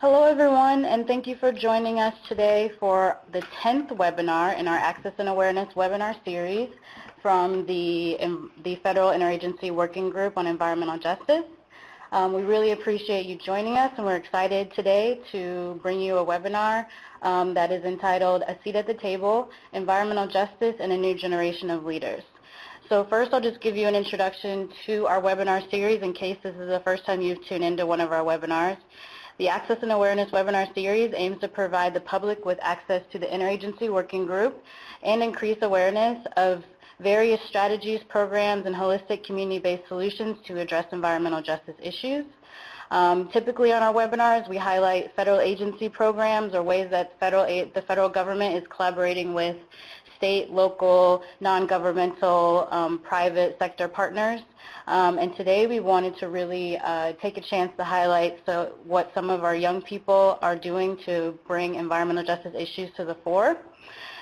Hello everyone, and thank you for joining us today for the 10th webinar in our Access and Awareness webinar series from the Federal Interagency Working Group on Environmental Justice. We really appreciate you joining us, and we're excited today to bring you a webinar that is entitled A Seat at the Table, Environmental Justice and a New Generation of Leaders. So first I'll just give you an introduction to our webinar series in case this is the first time you've tuned into one of our webinars. The Access and Awareness webinar series aims to provide the public with access to the Interagency Working Group and increase awareness of various strategies, programs, and holistic community-based solutions to address environmental justice issues. Typically on our webinars, we highlight federal agency programs or ways that the federal government is collaborating with state, local, non-governmental, private sector partners. And today we wanted to really take a chance to highlight what some of our young people are doing to bring environmental justice issues to the fore.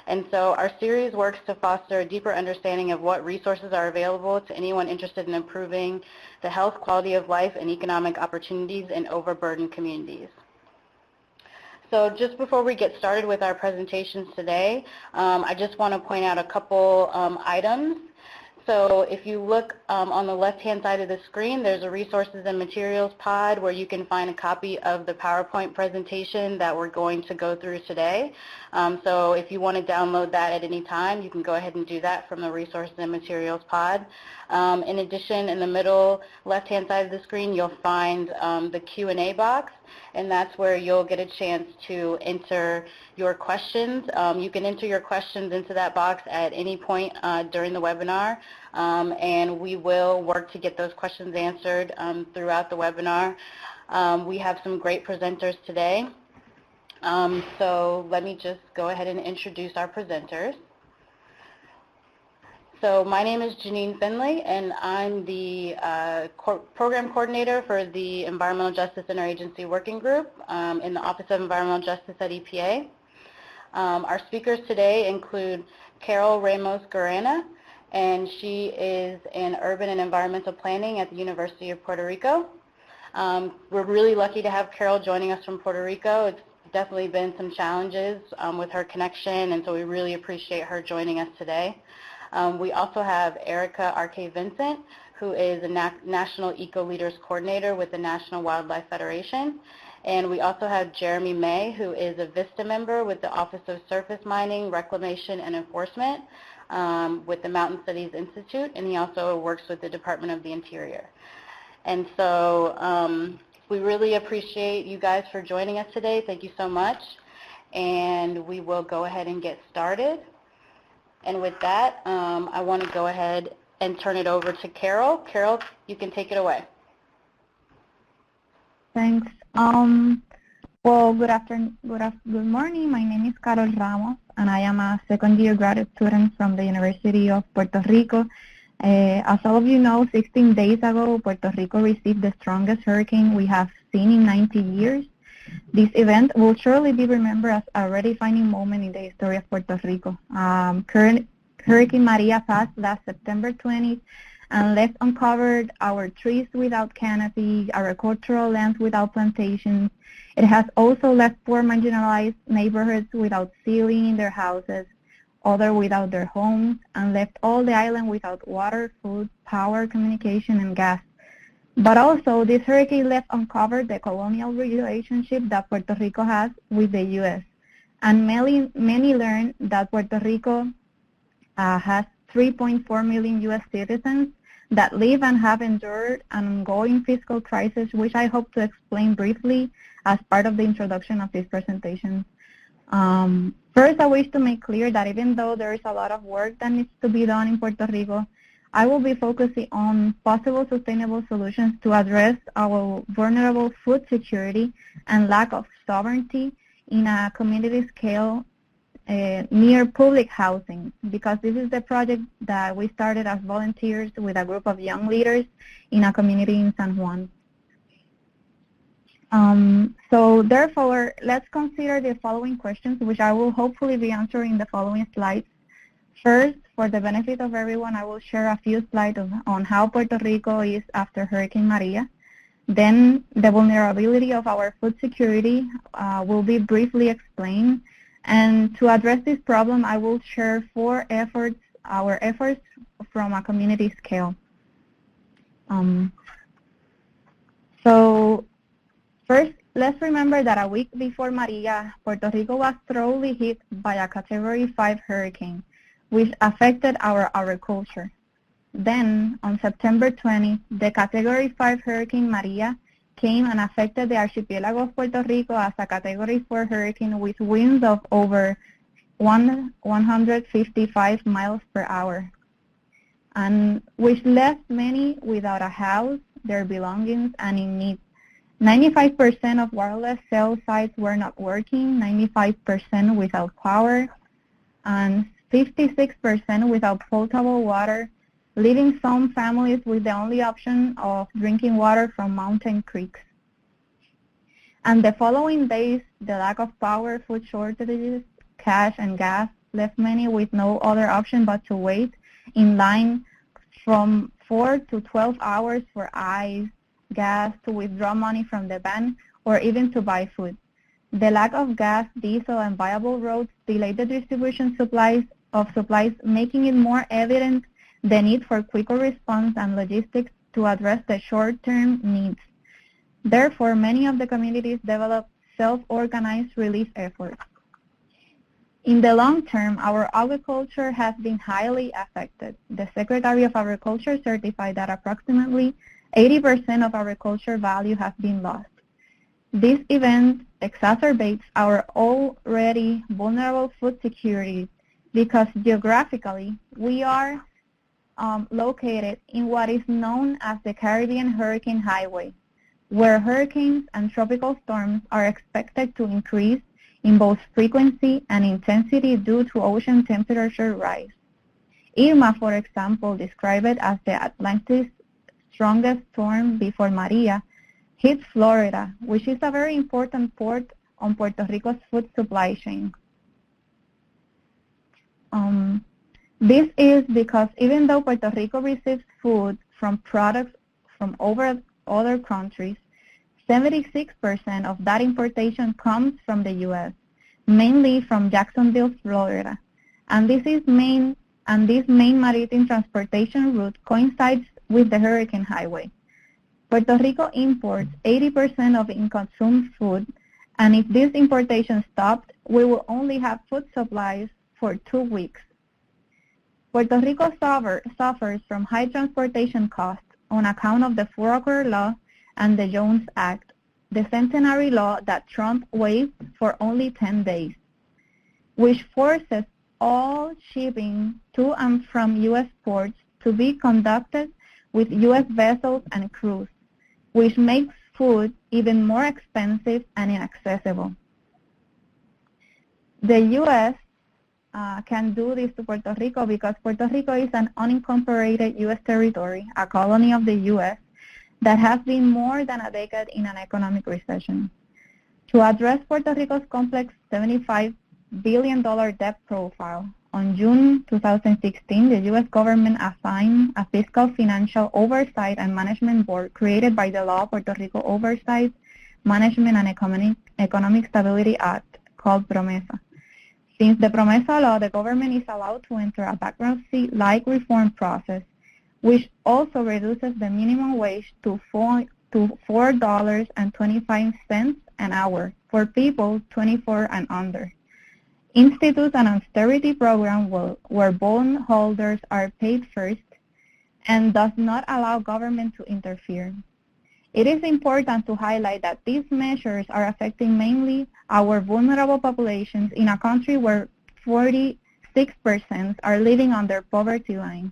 And so our series works to foster a deeper understanding of what resources are available to anyone interested in improving the health, quality of life, and economic opportunities in overburdened communities. So just before we get started with our presentations today, I just want to point out a couple items. So if you look on the left-hand side of the screen, there's a resources and materials pod where you can find a copy of the PowerPoint presentation that we're going to go through today. So if you want to download that at any time, you can go ahead and do that from the resources and materials pod. In addition, in the middle left-hand side of the screen, you'll find the Q&A box, and that's where you'll get a chance to enter your questions. You can enter your questions into that box at any point during the webinar, and we will work to get those questions answered throughout the webinar. We have some great presenters today. So let me just go ahead and introduce our presenters. So my name is Janine Finley, and I'm the program coordinator for the Environmental Justice Interagency Working Group in the Office of Environmental Justice at EPA. Our speakers today include Carol Ramos-Guarana, and she is in Urban and Environmental Planning at the University of Puerto Rico. We're really lucky to have Carol joining us from Puerto Rico. It's definitely been some challenges with her connection, and so we really appreciate her joining us today. We also have Erica R.K. Vincent, who is a National Eco Leaders Coordinator with the National Wildlife Federation. And we also have Jeremy May, who is a VISTA member with the Office of Surface Mining, Reclamation, and Enforcement with the Mountain Studies Institute, and he also works with the Department of the Interior. And so we really appreciate you guys for joining us today. Thank you so much. And we will go ahead and get started. And with that, I want to go ahead and turn it over to Carol. Carol, you can take it away. Thanks. Well, good morning. My name is Carol Ramos, and I am a second-year graduate student from the University of Puerto Rico. As all of you know, 16 days ago, Puerto Rico received the strongest hurricane we have seen in 90 years. This event will surely be remembered as a redefining moment in the history of Puerto Rico. Hurricane Maria passed last September 20th and left uncovered our trees without canopy, agricultural lands without plantations. It has also left poor marginalized neighborhoods without ceiling in their houses, others without their homes, and left all the island without water, food, power, communication, and gas. But also, this hurricane left uncovered the colonial relationship that Puerto Rico has with the U.S. And many learned that Puerto Rico has 3.4 million U.S. citizens that live and have endured an ongoing fiscal crisis, which I hope to explain briefly as part of the introduction of this presentation. First, I wish to make clear that even though there is a lot of work that needs to be done in Puerto Rico, I will be focusing on possible sustainable solutions to address our vulnerable food security and lack of sovereignty in a community scale near public housing, because this is the project that we started as volunteers with a group of young leaders in a community in San Juan. So therefore, let's consider the following questions, which I will hopefully be answering in the following slides. First, for the benefit of everyone, I will share a few slides on how Puerto Rico is after Hurricane Maria. Then the vulnerability of our food security will be briefly explained. And to address this problem, I will share our efforts from a community scale. So first, let's remember that a week before Maria, Puerto Rico was thoroughly hit by a Category 5 hurricane, which affected our agriculture. Then, on September 20, the Category 5 Hurricane Maria came and affected the archipelago of Puerto Rico as a Category 4 hurricane with winds of over 155 miles per hour, and which left many without a house, their belongings, and in need. 95% of wireless cell sites were not working, 95% without power, and 56% without potable water, leaving some families with the only option of drinking water from mountain creeks. And the following days, the lack of power, food shortages, cash, and gas left many with no other option but to wait in line from 4 to 12 hours for ice, gas, to withdraw money from the bank, or even to buy food. The lack of gas, diesel, and viable roads delayed the distribution of supplies, making it more evident the need for quicker response and logistics to address the short-term needs. Therefore, many of the communities developed self-organized relief efforts. In the long term, our agriculture has been highly affected. The Secretary of Agriculture certified that approximately 80% of agriculture value has been lost. This event exacerbates our already vulnerable food security because geographically we are located in what is known as the Caribbean Hurricane Highway, where hurricanes and tropical storms are expected to increase in both frequency and intensity due to ocean temperature rise. Irma, for example, described it as the Atlantic's strongest storm before Maria, hit Florida, which is a very important port on Puerto Rico's food supply chain. This is because even though Puerto Rico receives food from products from other countries, 76% of that importation comes from the U.S., mainly from Jacksonville, Florida. And this main maritime transportation route coincides with the hurricane highway. Puerto Rico imports 80% of its consumed food, and if this importation stopped, we will only have food supplies for 2 weeks. Puerto Rico suffers from high transportation costs on account of the Foraker Law and the Jones Act, the centenary law that Trump waived for only 10 days, which forces all shipping to and from U.S. ports to be conducted with U.S. vessels and crews, which makes food even more expensive and inaccessible. The U.S. Can do this to Puerto Rico because Puerto Rico is an unincorporated U.S. territory, a colony of the U.S., that has been more than a decade in an economic recession. To address Puerto Rico's complex $75 billion debt profile, on June 2016, the U.S. government assigned a Fiscal Financial Oversight and Management Board created by the law Puerto Rico Oversight, Management, and Economic Stability Act, called PROMESA. Since the PROMESA law, the government is allowed to enter a bankruptcy-like reform process, which also reduces the minimum wage to $4.25 an hour for people 24 and under. Institutes an austerity program where bondholders are paid first and does not allow government to interfere. It is important to highlight that these measures are affecting mainly our vulnerable populations in a country where 46% are living under poverty line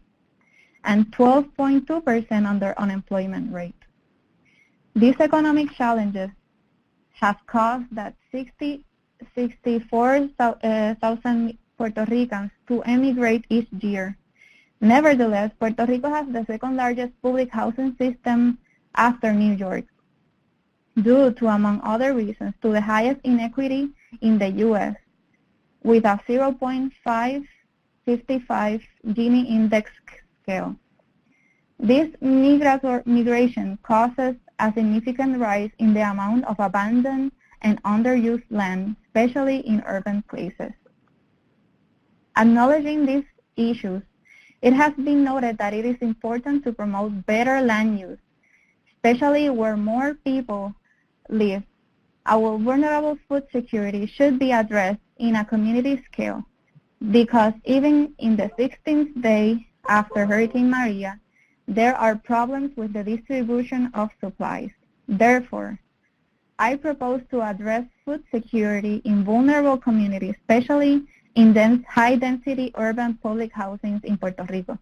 and 12.2% under unemployment rate. These economic challenges have caused that 64,000 Puerto Ricans to emigrate each year. Nevertheless, Puerto Rico has the second largest public housing system after New York, due to, among other reasons, to the highest inequity in the U.S., with a 0.555 Gini index scale. This migration causes a significant rise in the amount of abandoned and underused land, especially in urban places. Acknowledging these issues, it has been noted that it is important to promote better land use, especially where more people live. Our vulnerable food security should be addressed in a community scale because even in the 16th day after Hurricane Maria, there are problems with the distribution of supplies. Therefore, I propose to address food security in vulnerable communities, especially in high-density urban public housings in Puerto Rico.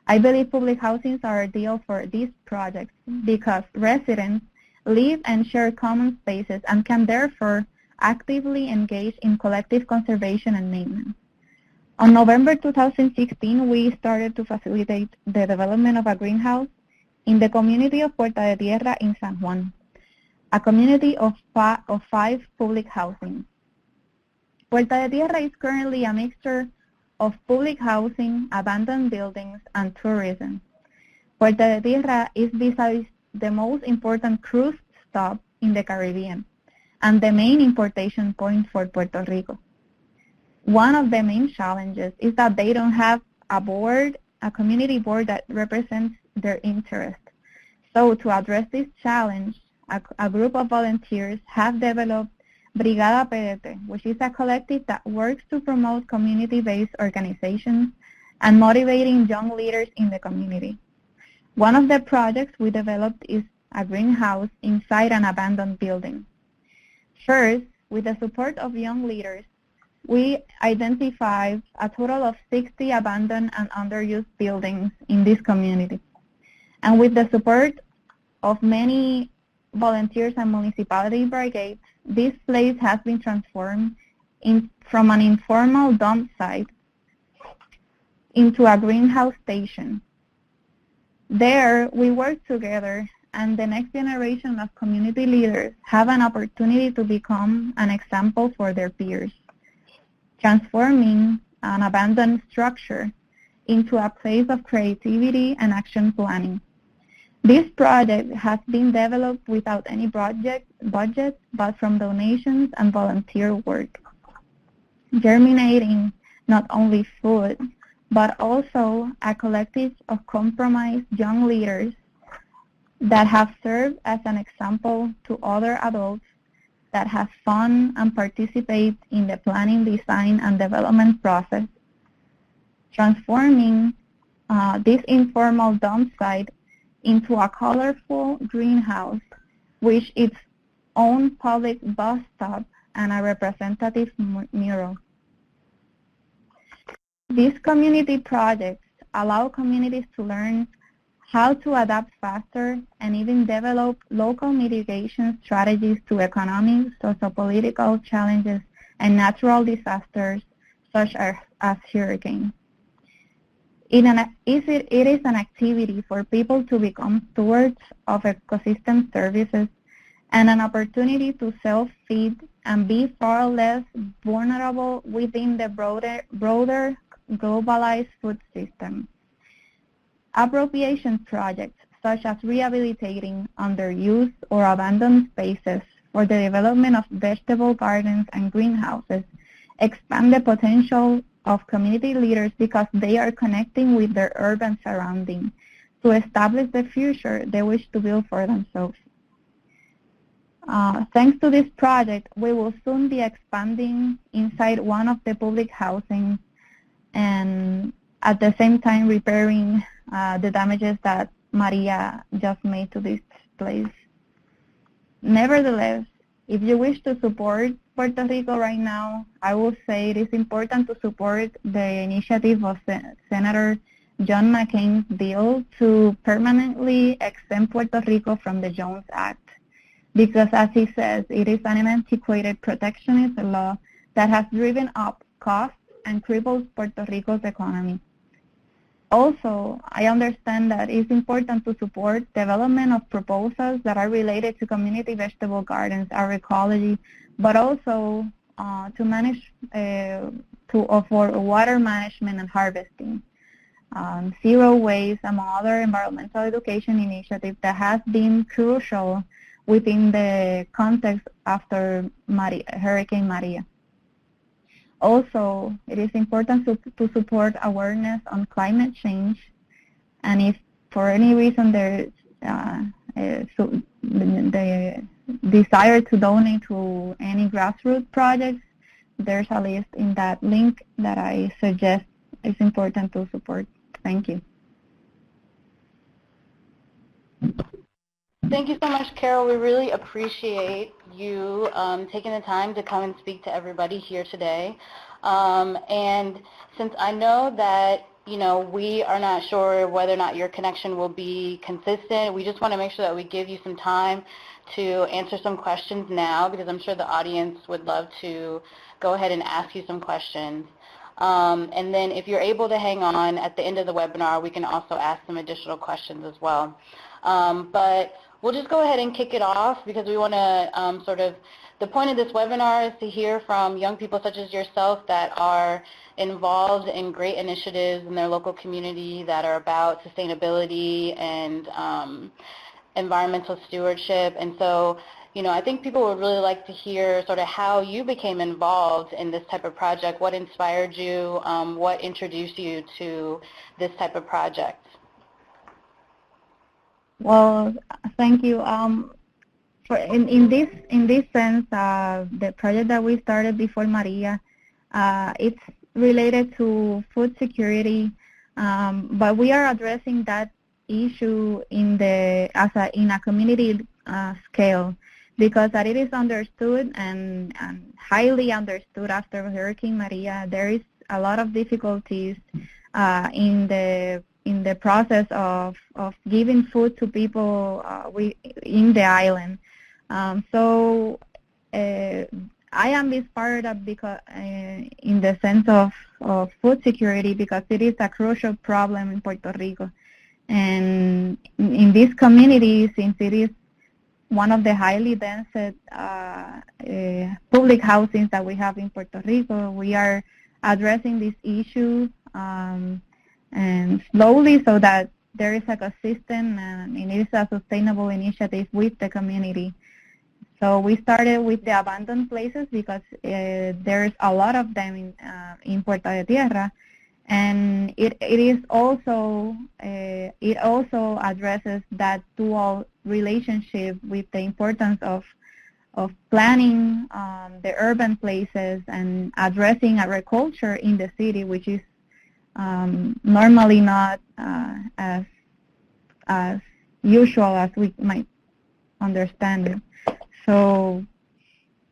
I believe public housings are ideal for these projects because residents live and share common spaces and can therefore actively engage in collective conservation and maintenance. On November 2016, we started to facilitate the development of a greenhouse in the community of Puerta de Tierra in San Juan, a community of 5 public housing. Puerta de Tierra is currently a mixture of public housing, abandoned buildings, and tourism. Puerta de Tierra is besides the most important cruise stop in the Caribbean and the main importation point for Puerto Rico. One of the main challenges is that they don't have a community board that represents their interest. So to address this challenge, a group of volunteers have developed Brigada PDT, which is a collective that works to promote community-based organizations and motivating young leaders in the community. One of the projects we developed is a greenhouse inside an abandoned building. First, with the support of young leaders, we identified a total of 60 abandoned and underused buildings in this community. And with the support of many volunteers and municipality brigades, this place has been transformed from an informal dump site into a greenhouse station. There, we work together, and the next generation of community leaders have an opportunity to become an example for their peers, transforming an abandoned structure into a place of creativity and action planning. This project has been developed without any budget, but from donations and volunteer work, germinating not only food, but also a collective of compromised young leaders that have served as an example to other adults that have fun and participate in the planning, design, and development process, transforming this informal dump site into a colorful greenhouse, which its own public bus stop and a representative mural. These community projects allow communities to learn how to adapt faster and even develop local mitigation strategies to economic, socio-political challenges and natural disasters such as hurricanes. It is an activity for people to become stewards of ecosystem services and an opportunity to self-feed and be far less vulnerable within the broader globalized food system. Appropriation projects such as rehabilitating underused or abandoned spaces for the development of vegetable gardens and greenhouses expand the potential of community leaders because they are connecting with their urban surroundings to establish the future they wish to build for themselves. Thanks to this project, we will soon be expanding inside one of the public housing and at the same time repairing the damages that Maria just made to this place. Nevertheless, if you wish to support Puerto Rico right now, I will say it is important to support the initiative of Senator John McCain's bill to permanently exempt Puerto Rico from the Jones Act, because as he says, it is an antiquated protectionist law that has driven up costs and crippled Puerto Rico's economy. Also, I understand that it's important to support development of proposals that are related to community vegetable gardens, agroecology, but also to manage for water management and harvesting. zero waste, among other environmental education initiatives that has been crucial within the context after Hurricane Maria. Also, it is important to support awareness on climate change, and if for any reason there's the desire to donate to any grassroots projects, there's a list in that link that I suggest is important to support. Thank you. Thank you so much, Carol. We really appreciate you taking the time to come and speak to everybody here today. And since I know that we are not sure whether or not your connection will be consistent, we just want to make sure that we give you some time to answer some questions now, because I'm sure the audience would love to go ahead and ask you some questions. And then if you're able to hang on at the end of the webinar, we can also ask some additional questions as well. But we'll just go ahead and kick it off, because we want to the point of this webinar is to hear from young people such as yourself that are involved in great initiatives in their local community that are about sustainability and environmental stewardship. And so, I think people would really like to hear sort of how you became involved in this type of project, what inspired you, what introduced you to this type of project. Well, thank you. In this sense, the project that we started before Maria, it's related to food security, but we are addressing that issue in a community scale, because that it is understood and highly understood after Hurricane Maria. There is a lot of difficulties in the process of giving food to people in the island. So I am inspired because in the sense of food security, because it is a crucial problem in Puerto Rico. And in this community, since it is one of the highly dense public housings that we have in Puerto Rico, we are addressing this issue and slowly, so that there is a consistent and it is a sustainable initiative with the community. So we started with the abandoned places, because there's a lot of them in Puerta de Tierra, and it also addresses that dual relationship with the importance of planning the urban places and addressing agriculture in the city, which is normally not as usual as we might understand it. So,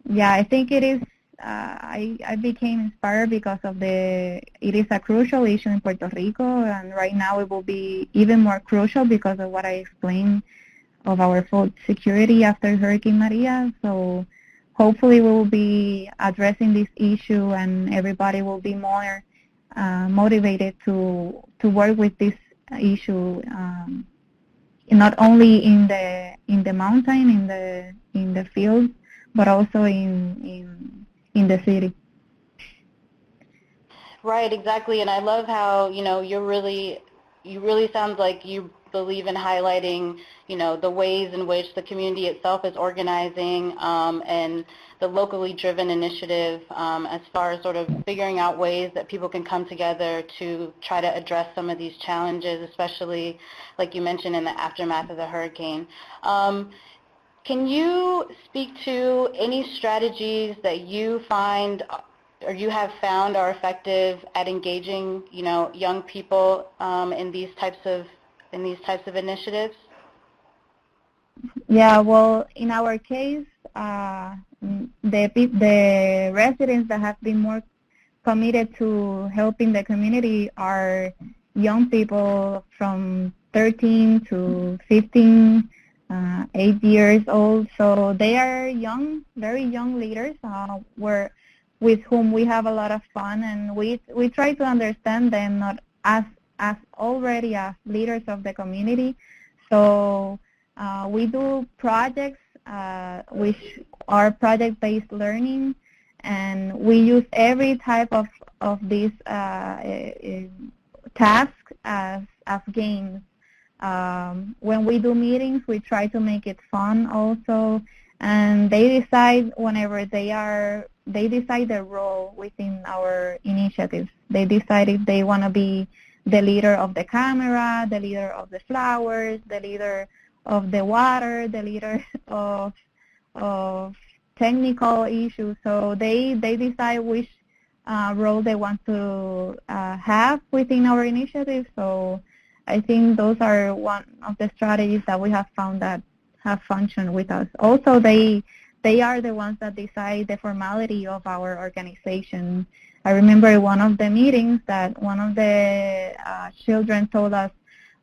yeah, I think it is. I became inspired because of it is a crucial issue in Puerto Rico, and right now it will be even more crucial because of what I explained of our food security after Hurricane Maria. So hopefully we will be addressing this issue, and everybody will be more motivated to work with this issue, not only in the mountain, in the field, but also in the city. Right, exactly. And I love how you really sound like you believe in highlighting the ways in which the community itself is organizing, and the locally driven initiative, as far as sort of figuring out ways that people can come together to try to address some of these challenges, especially like you mentioned in the aftermath of the hurricane. Can you speak to any strategies that you find or you have found are effective at engaging young people in these types of initiatives? Yeah, well, in our case, the residents that have been more committed to helping the community are young people from 13 to 15, 8 years old. So they are young, very young leaders with whom we have a lot of fun, and we try to understand them not as already as leaders of the community. So we do projects which are project-based learning, and we use every type of these tasks as games. When we do meetings, we try to make it fun also, and they decide whenever they decide their role within our initiatives. They decide if they want to be the leader of the camera, the leader of the flowers, the leader of the water, the leader of technical issues. So they decide which role they want to have within our initiative. So I think those are one of the strategies that we have found that have functioned with us. Also, they are the ones that decide the formality of our organization. I remember one of the meetings that one of the children told us,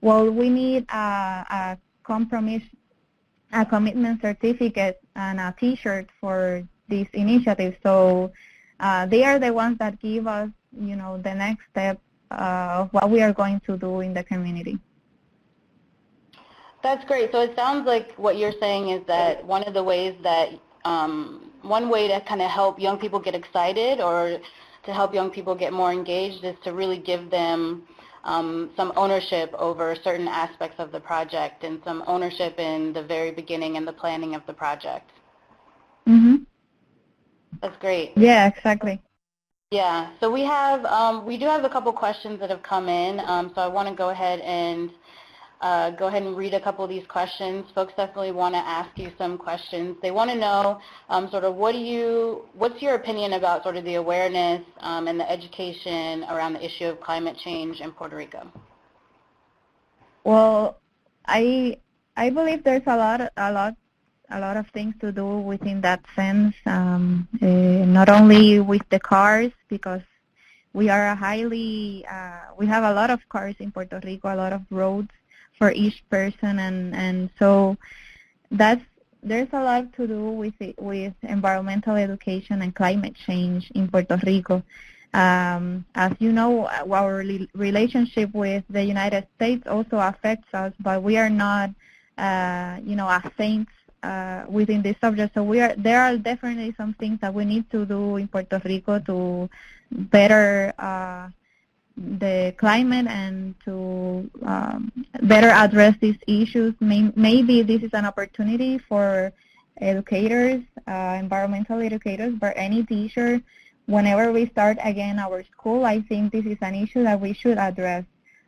well, we need a commitment certificate and a T-shirt for this initiative. So they are the ones that give us, the next step of what we are going to do in the community. That's great. So it sounds like what you're saying is that one of the ways that, one way to kind of help young people get excited or to help young people get more engaged is to really give them some ownership over certain aspects of the project and some ownership in the very beginning and the planning of the project. Mm-hmm. That's great. Yeah, exactly. Yeah, so we do have a couple questions that have come in, so I want to go ahead and read a couple of these questions. Folks definitely want to ask you some questions. They want to know sort of what's your opinion about sort of the awareness and the education around the issue of climate change in Puerto Rico? Well, I believe there's a lot of things to do within that sense. Not only with the cars, because we have a lot of cars in Puerto Rico, a lot of roads for each person, and so there's a lot to do with environmental education and climate change in Puerto Rico. As you know, our relationship with the United States also affects us, but we are not, as saints within this subject. So there are definitely some things that we need to do in Puerto Rico to better the climate and to better address these issues. Maybe this is an opportunity for educators, environmental educators, but any teacher, whenever we start again our school, I think this is an issue that we should address.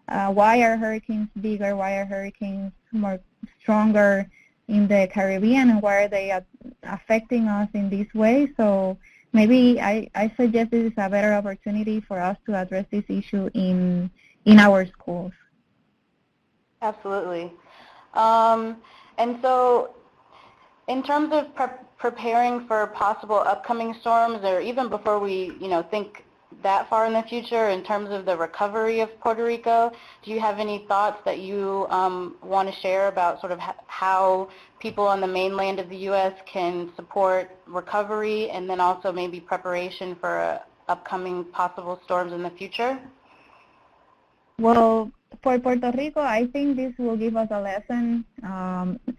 Why are hurricanes bigger? Why are hurricanes more stronger in the Caribbean, and why are they affecting us in this way? So maybe I suggest this is a better opportunity for us to address this issue in our schools. Absolutely. And so in terms of preparing for possible upcoming storms, or even before we, think that far in the future, in terms of the recovery of Puerto Rico, do you have any thoughts that you want to share about sort of how people on the mainland of the U.S. can support recovery and then also maybe preparation for upcoming possible storms in the future? Well, for Puerto Rico, I think this will give us a lesson,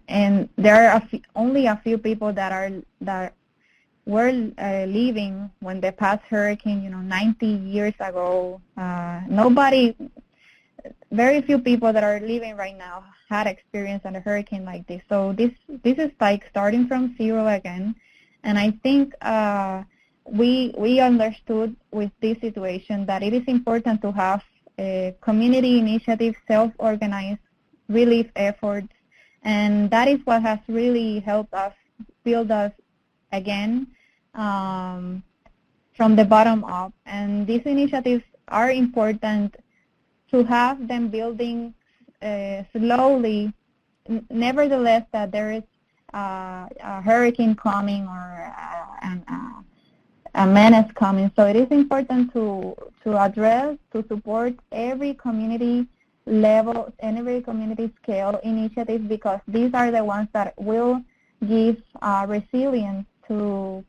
and there are only a few people that were living when the past hurricane, 90 years ago. Very few people that are living right now had experience on a hurricane like this. So this is like starting from zero again. And I think we understood with this situation that it is important to have community initiatives, self-organized relief efforts, and that is what has really helped us build us again from the bottom up. And these initiatives are important to have them building slowly, nevertheless that there is a hurricane coming or a menace coming. So it is important to address, to support every community level and every community scale initiative, because these are the ones that will give resilience to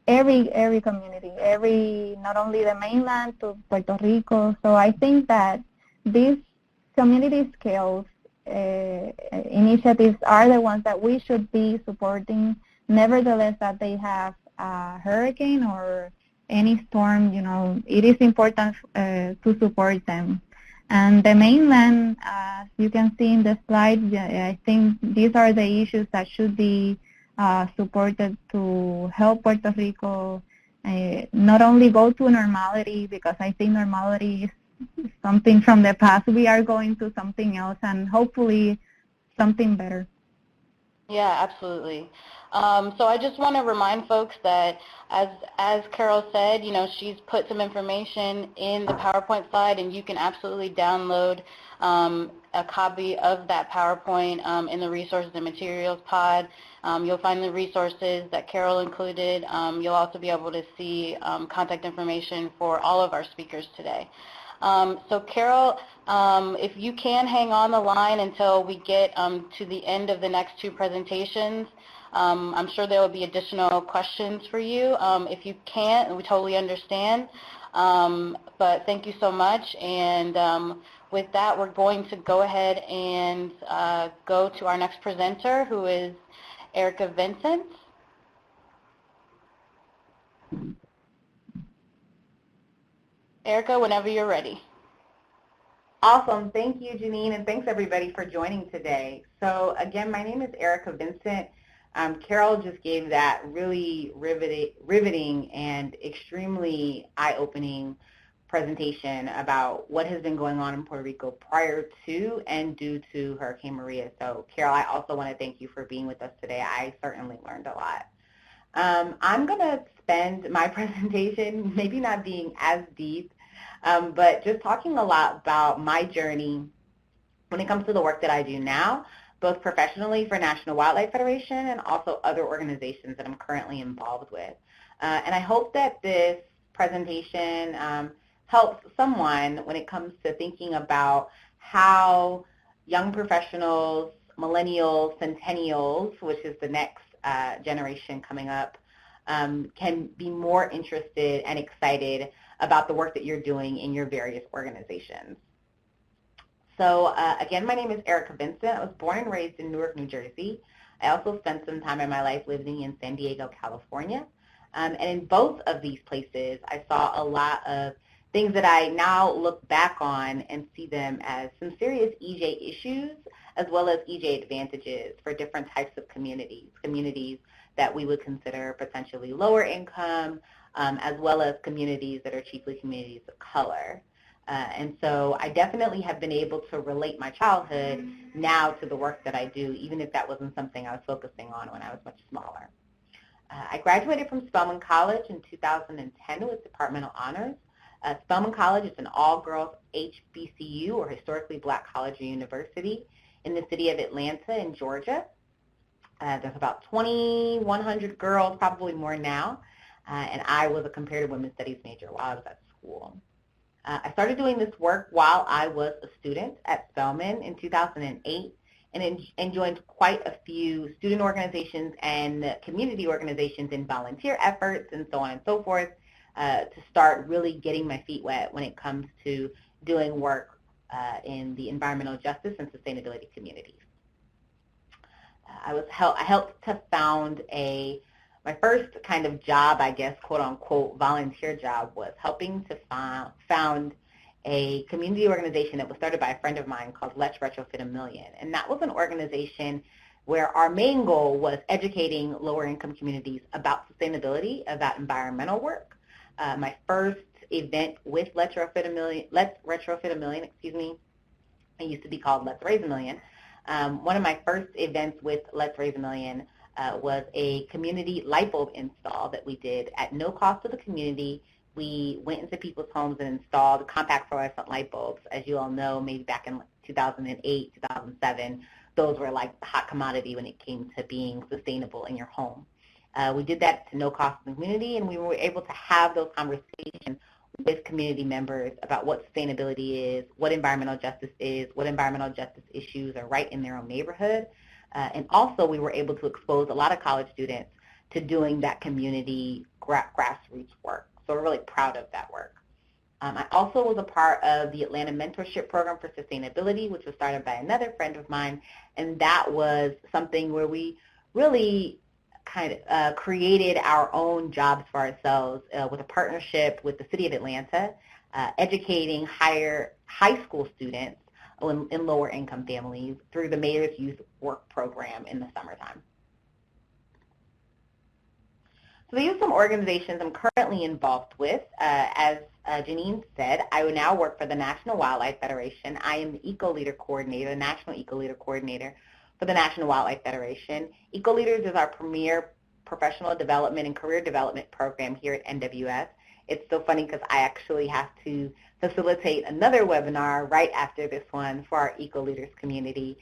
every community, not only the mainland to Puerto Rico. So I think that these community scales initiatives are the ones that we should be supporting, nevertheless that they have a hurricane or any storm. It is important to support them. And the mainland, as you can see in the slide, I think these are the issues that should be supported to help Puerto Rico not only go to normality, because I think normality is something from the past. We are going to something else, and hopefully something better. Yeah, absolutely. So I just want to remind folks that, as Carol said, you know, she's put some information in the PowerPoint slide, and you can absolutely download a copy of that PowerPoint in the resources and materials pod. You'll find the resources that Carol included. You'll also be able to see contact information for all of our speakers today. So Carol, if you can hang on the line until we get to the end of the next two presentations, I'm sure there will be additional questions for you. If you can't, we totally understand. But thank you so much. And with that, we're going to go ahead and go to our next presenter, who is Erica Vincent. Erica, whenever you're ready. Awesome. Thank you, Janine, and thanks everybody for joining today. So again, my name is Erica Vincent. Carol just gave that really riveting and extremely eye-opening presentation about what has been going on in Puerto Rico prior to and due to Hurricane Maria. So Carol, I also want to thank you for being with us today. I certainly learned a lot. I'm going to spend my presentation maybe not being as deep, but just talking a lot about my journey when it comes to the work that I do now, both professionally for National Wildlife Federation and also other organizations that I'm currently involved with. And I hope that this presentation helps someone when it comes to thinking about how young professionals, millennials, centennials, which is the next generation coming up, can be more interested and excited about the work that you're doing in your various organizations. So again, my name is Erica Vincent. I was born and raised in Newark, New Jersey. I also spent some time in my life living in San Diego, California. And in both of these places, I saw a lot of things that I now look back on and see them as some serious EJ issues, as well as EJ advantages for different types of communities that we would consider potentially lower income, as well as communities that are chiefly communities of color. And so I definitely have been able to relate my childhood now to the work that I do, even if that wasn't something I was focusing on when I was much smaller. I graduated from Spelman College in 2010 with departmental honors. Spelman College is an all-girls HBCU, or historically black college or university, in the city of Atlanta in Georgia. There's about 2,100 girls, probably more now, and I was a comparative women's studies major while I was at school. I started doing this work while I was a student at Spelman in 2008 and joined quite a few student organizations and community organizations in volunteer efforts and so on and so forth to start really getting my feet wet when it comes to doing work in the environmental justice and sustainability communities. I helped to found my first kind of job, I guess, quote unquote, volunteer job, was helping to found a community organization that was started by a friend of mine called Let's Retrofit a Million. And that was an organization where our main goal was educating lower income communities about sustainability, about environmental work. My first event with Let's Retrofit a Million, it used to be called Let's Raise a Million. One of my first events with Let's Raise a Million was a community light bulb install that we did at no cost to the community. We went into people's homes and installed compact fluorescent light bulbs. As you all know, maybe back in 2008, 2007, those were like the hot commodity when it came to being sustainable in your home. We did that to no cost to the community, and we were able to have those conversations with community members about what sustainability is, what environmental justice is, what environmental justice issues are right in their own neighborhood. And also we were able to expose a lot of college students to doing that community grassroots work. So we're really proud of that work. I also was a part of the Atlanta Mentorship Program for Sustainability, which was started by another friend of mine, and that was something where we really kind of created our own jobs for ourselves with a partnership with the City of Atlanta, educating higher high school students in lower income families through the Mayor's Youth Work Program in the summertime. So these are some organizations I'm currently involved with. As Janine said, I now work for the National Wildlife Federation. I am the Eco-Leader Coordinator, the National Eco-Leader Coordinator for the National Wildlife Federation. Eco-Leaders is our premier professional development and career development program here at NWS. It's so funny because I actually have to facilitate another webinar right after this one for our Eco-Leaders community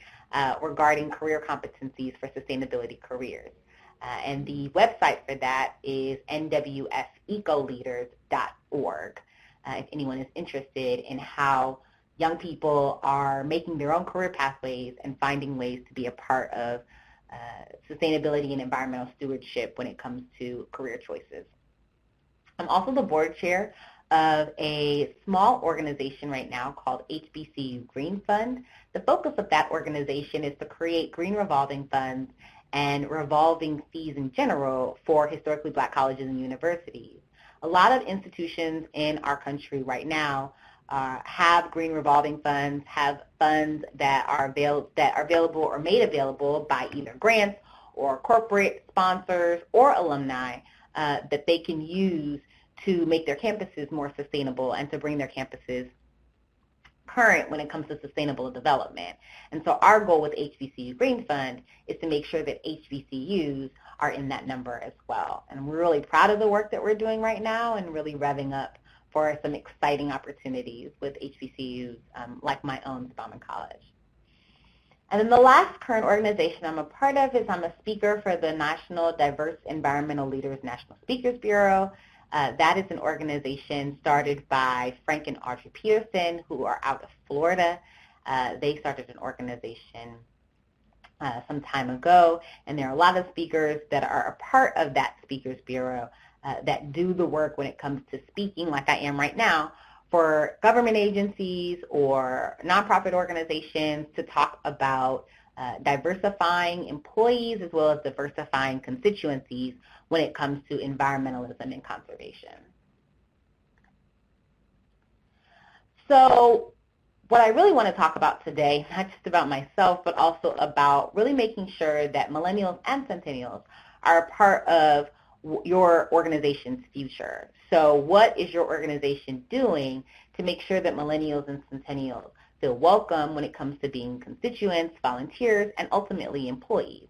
regarding career competencies for sustainability careers. And the website for that is nwsecoleaders.org. If anyone is interested in how young people are making their own career pathways and finding ways to be a part of sustainability and environmental stewardship when it comes to career choices. I'm also the board chair of a small organization right now called HBCU Green Fund. The focus of that organization is to create green revolving funds and revolving fees in general for historically black colleges and universities. A lot of institutions in our country right now have green revolving funds, have funds that are available or made available by either grants or corporate sponsors or alumni that they can use to make their campuses more sustainable and to bring their campuses current when it comes to sustainable development. And so our goal with HBCU Green Fund is to make sure that HBCUs are in that number as well. And we're really proud of the work that we're doing right now and really revving up for some exciting opportunities with HBCUs like my own, Spelman College. And then the last current organization I'm a part of is I'm a speaker for the National Diverse Environmental Leaders National Speakers Bureau. That is an organization started by Frank and Audrey Peterson, who are out of Florida. They started an organization some time ago, and there are a lot of speakers that are a part of that Speakers Bureau that do the work when it comes to speaking, like I am right now, for government agencies or nonprofit organizations to talk about diversifying employees as well as diversifying constituencies when it comes to environmentalism and conservation. So what I really want to talk about today, not just about myself, but also about really making sure that millennials and centennials are a part of your organization's future. So what is your organization doing to make sure that millennials and centennials feel welcome when it comes to being constituents, volunteers, and ultimately employees?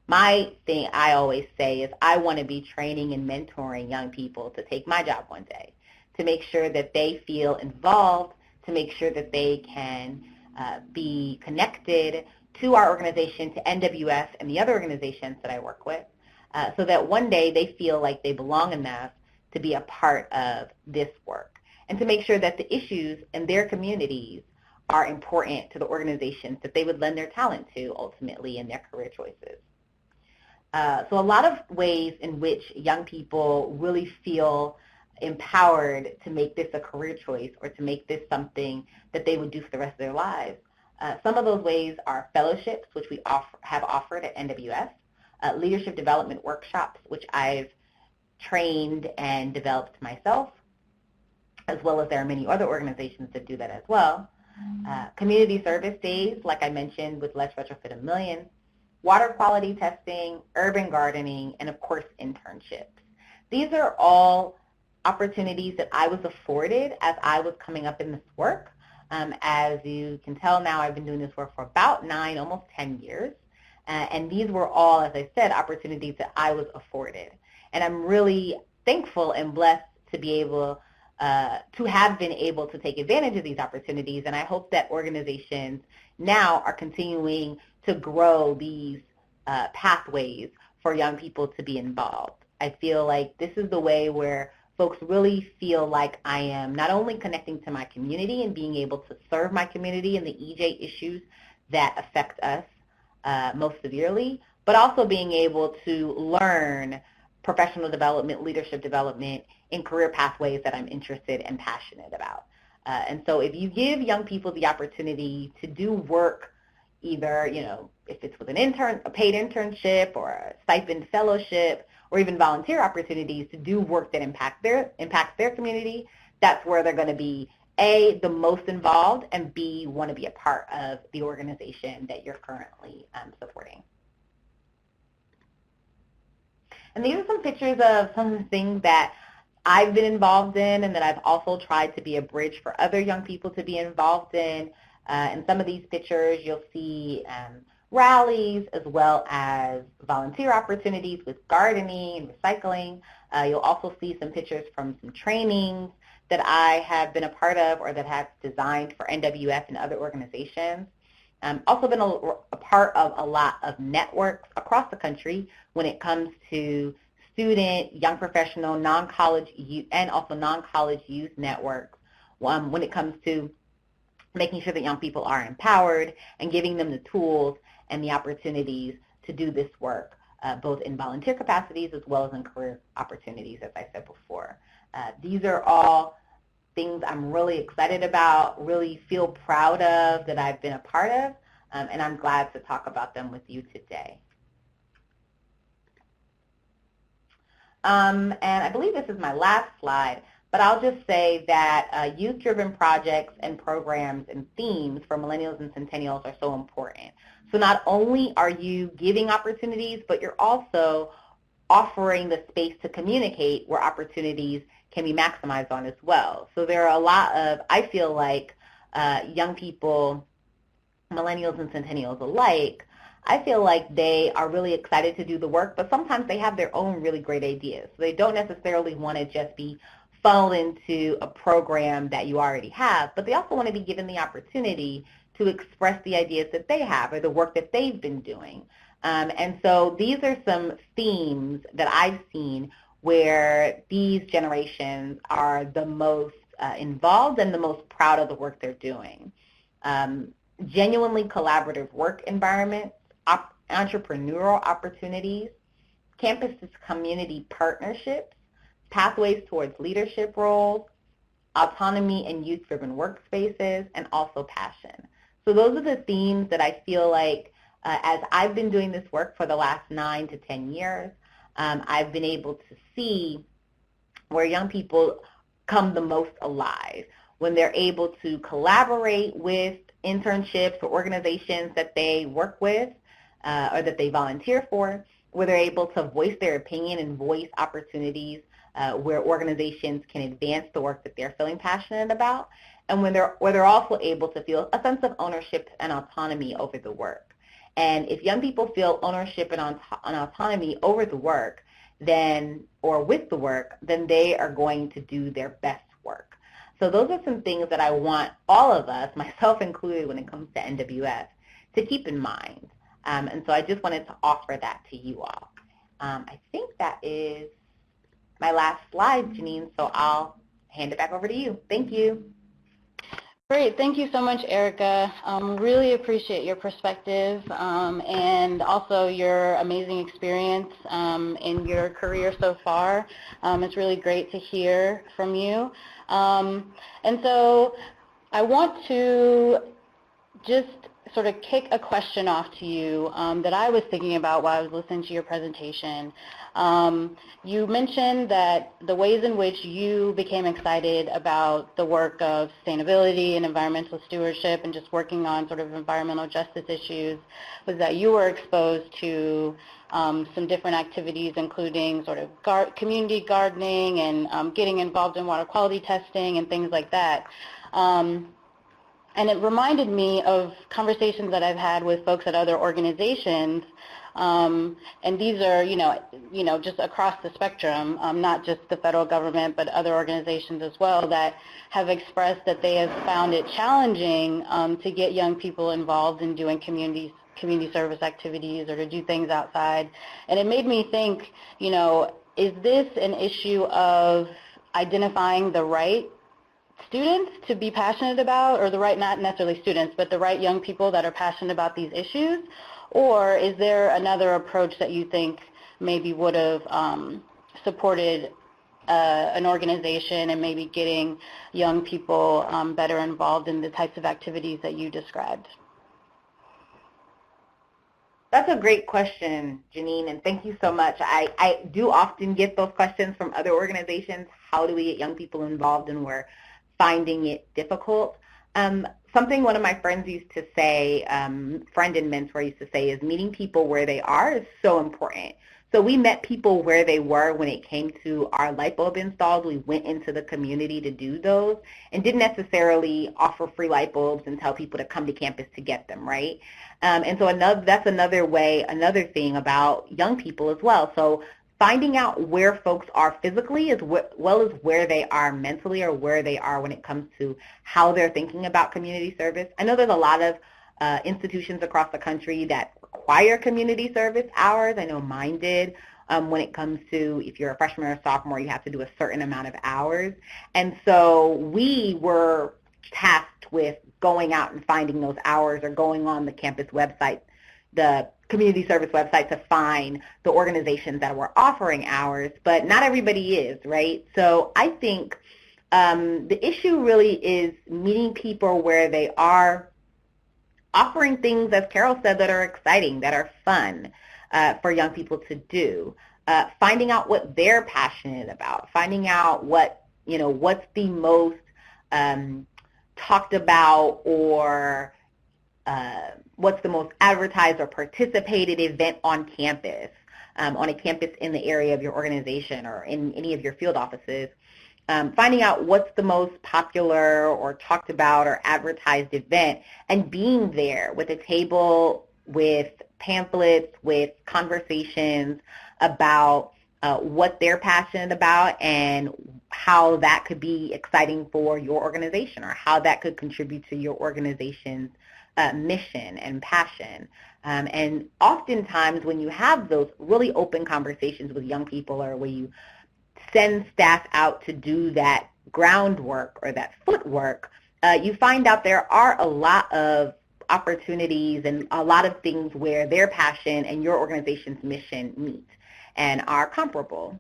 My thing I always say is I want to be training and mentoring young people to take my job one day, to make sure that they feel involved, to make sure that they can be connected to our organization, to NWS and the other organizations that I work with, so that one day they feel like they belong enough to be a part of this work, and to make sure that the issues in their communities are important to the organizations that they would lend their talent to ultimately in their career choices. So a lot of ways in which young people really feel empowered to make this a career choice or to make this something that they would do for the rest of their lives. Some of those ways are fellowships, which we have offered at NWS, leadership development workshops, which I've trained and developed myself, as well as there are many other organizations that do that as well. Community service days, like I mentioned, with Let's Retrofit a Million, water quality testing, urban gardening, and of course internships. These are all opportunities that I was afforded as I was coming up in this work. As you can tell now, I've been doing this work for about 9, almost 10 years. And these were all, as I said, opportunities that I was afforded. And I'm really thankful and blessed to be able to have been able to take advantage of these opportunities. And I hope that organizations now are continuing to grow these pathways for young people to be involved. I feel like this is the way where folks really feel like I am not only connecting to my community and being able to serve my community and the EJ issues that affect us most severely, but also being able to learn professional development, leadership development, and career pathways that I'm interested and passionate about. And so if you give young people the opportunity to do work, either, if it's with a paid internship or a stipend fellowship, or even volunteer opportunities to do work that impacts their community, that's where they're going to be A, the most involved, and B, want to be a part of the organization that you're currently supporting. And these are some pictures of some of the things that I've been involved in and that I've also tried to be a bridge for other young people to be involved in. In some of these pictures, you'll see rallies as well as volunteer opportunities with gardening and recycling. You'll also see some pictures from some trainings that I have been a part of or that have designed for NWF and other organizations. Also been a part of a lot of networks across the country when it comes to student, young professional, non-college youth, and also non-college youth networks when it comes to making sure that young people are empowered and giving them the tools and the opportunities to do this work, both in volunteer capacities as well as in career opportunities, as I said before. These are all things I'm really excited about, really feel proud of that I've been a part of, and I'm glad to talk about them with you today. And I believe this is my last slide, but I'll just say that youth-driven projects and programs and themes for millennials and centennials are so important. So not only are you giving opportunities, but you're also offering the space to communicate where opportunities can be maximized on as well. So there are a lot of, I feel like, young people, millennials and centennials alike, I feel like they are really excited to do the work, but sometimes they have their own really great ideas. So they don't necessarily want to just be funneled into a program that you already have, but they also want to be given the opportunity to express the ideas that they have or the work that they've been doing. And so these are some themes that I've seen where these generations are the most involved and the most proud of the work they're doing. Genuinely collaborative work environments, entrepreneurial opportunities, campus community partnerships, pathways towards leadership roles, autonomy and youth-driven workspaces, and also passion. So those are the themes that I feel like as I've been doing this work for the last 9 to 10 years, I've been able to see where young people come the most alive, when they're able to collaborate with internships or organizations that they work with or that they volunteer for, where they're able to voice their opinion and voice opportunities where organizations can advance the work that they're feeling passionate about, and where they're also able to feel a sense of ownership and autonomy over the work. And if young people feel ownership and autonomy over the work, then, or with the work, then they are going to do their best work. So those are some things that I want all of us, myself included when it comes to NWF, to keep in mind. And so I just wanted to offer that to you all. I think that is my last slide, Janine, so I'll hand it back over to you. Thank you. Great. Thank you so much, Erica. Really appreciate your perspective and also your amazing experience in your career so far. It's really great to hear from you. And so I want to just sort of kick a question off to you that I was thinking about while I was listening to your presentation. You mentioned that the ways in which you became excited about the work of sustainability and environmental stewardship and just working on sort of environmental justice issues was that you were exposed to some different activities, including sort of community gardening and getting involved in water quality testing and things like that. And it reminded me of conversations that I've had with folks at other organizations, and these are, you know, just across the spectrum, not just the federal government, but other organizations as well that have expressed that they have found it challenging to get young people involved in doing community service activities or to do things outside. And it made me think, you know, is this an issue of identifying the right students to be passionate about, or the right, not necessarily students, but the right young people that are passionate about these issues? Or is there another approach that you think maybe would have supported an organization and maybe getting young people better involved in the types of activities that you described? That's a great question, Janine, and thank you so much. I do often get those questions from other organizations. How do we get young people involved in where finding it difficult. Something one of my friends used to say, friend and mentor used to say, is meeting people where they are is so important. So we met people where they were when it came to our light bulb installs. We went into the community to do those and didn't necessarily offer free light bulbs and tell people to come to campus to get them, right? And so that's another thing about young people as well. So finding out where folks are physically as well as where they are mentally, or where they are when it comes to how they're thinking about community service. I know there's a lot of institutions across the country that require community service hours. I know mine did. When it comes to, if you're a freshman or a sophomore, you have to do a certain amount of hours. And so we were tasked with going out and finding those hours, or going on the campus website, the community service website, to find the organizations that were offering hours, but not everybody is, right? So I think the issue really is meeting people where they are, offering things, as Carol said, that are exciting, that are fun for young people to do, finding out what they're passionate about, finding out what's the most talked about, or what's the most advertised or participated event on campus, in the area of your organization or in any of your field offices. Finding out what's the most popular or talked about or advertised event, and being there with a table, with pamphlets, with conversations about what they're passionate about and how that could be exciting for your organization, or how that could contribute to your organization's mission and passion. And oftentimes when you have those really open conversations with young people, or where you send staff out to do that groundwork or that footwork, you find out there are a lot of opportunities and a lot of things where their passion and your organization's mission meet and are comparable.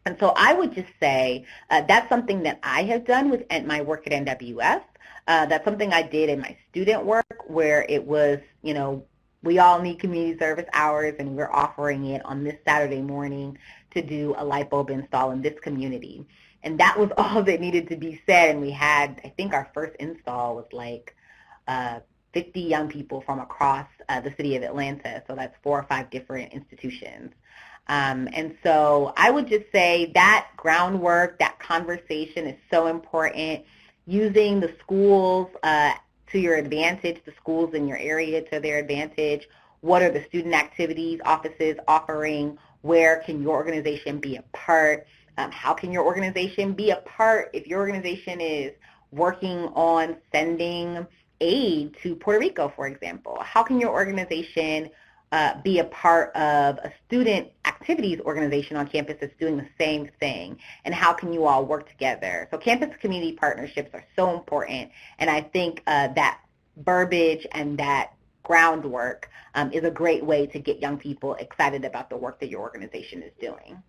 And so I would just say that's something that I have done with my work at NWS. That's something I did in my student work, where it was, we all need community service hours, and we're offering it on this Saturday morning to do a light bulb install in this community. And that was all that needed to be said. And we had, I think our first install was like 50 young people from across the city of Atlanta. So that's 4 or 5 different institutions. And so I would just say that groundwork, that conversation is so important. Using the schools to your advantage, the schools in your area to their advantage. What are the student activities offices offering? Where can your organization be a part? How can your organization be a part if your organization is working on sending aid to Puerto Rico, for example? How can your organization be a part of a student activities organization on campus that's doing the same thing? And how can you all work together? So campus community partnerships are so important, and I think that verbiage and that groundwork is a great way to get young people excited about the work that your organization is doing.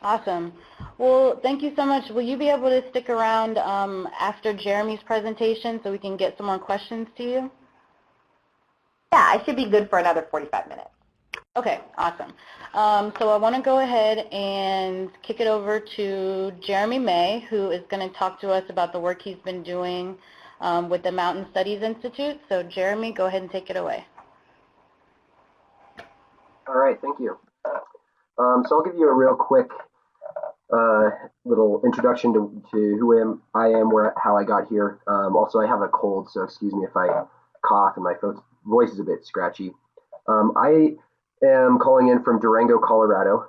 Awesome. Well, thank you so much. Will you be able to stick around after Jeremy's presentation so we can get some more questions to you? Yeah, I should be good for another 45 minutes. Okay, awesome. So I want to go ahead and kick it over to Jeremy May, who is going to talk to us about the work he's been doing with the Mountain Studies Institute. So Jeremy, go ahead and take it away. All right, thank you. So I'll give you a real quick little introduction to who I am, how I got here. Also, I have a cold, so excuse me if I cough and my voice is a bit scratchy. I am calling in from Durango, Colorado.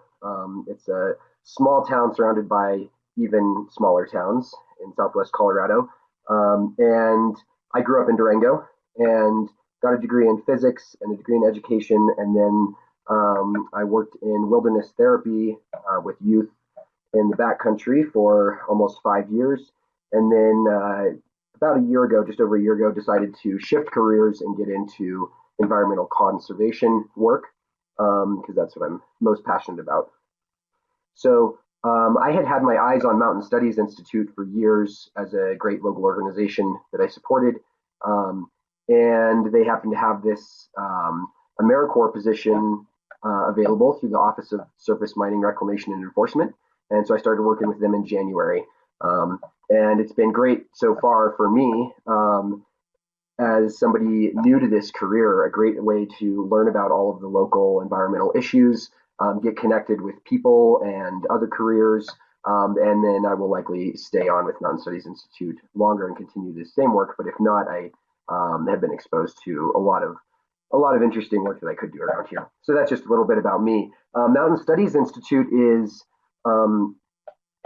It's a small town surrounded by even smaller towns in southwest Colorado. And I grew up in Durango and got a degree in physics and a degree in education. And then I worked in wilderness therapy with youth in the backcountry for almost 5 years. And then about a year ago, just over a year ago, decided to shift careers and get into environmental conservation work because that's what I'm most passionate about. So I had my eyes on Mountain Studies Institute for years as a great local organization that I supported. And they happened to have this AmeriCorps position available through the Office of Surface Mining Reclamation and Enforcement. And so I started working with them in January. And it's been great so far for me as somebody new to this career, a great way to learn about all of the local environmental issues, get connected with people and other careers, and then I will likely stay on with Mountain Studies Institute longer and continue the same work. But if not, I have been exposed to a lot of interesting work that I could do around here. So that's just a little bit about me. Mountain Studies Institute is a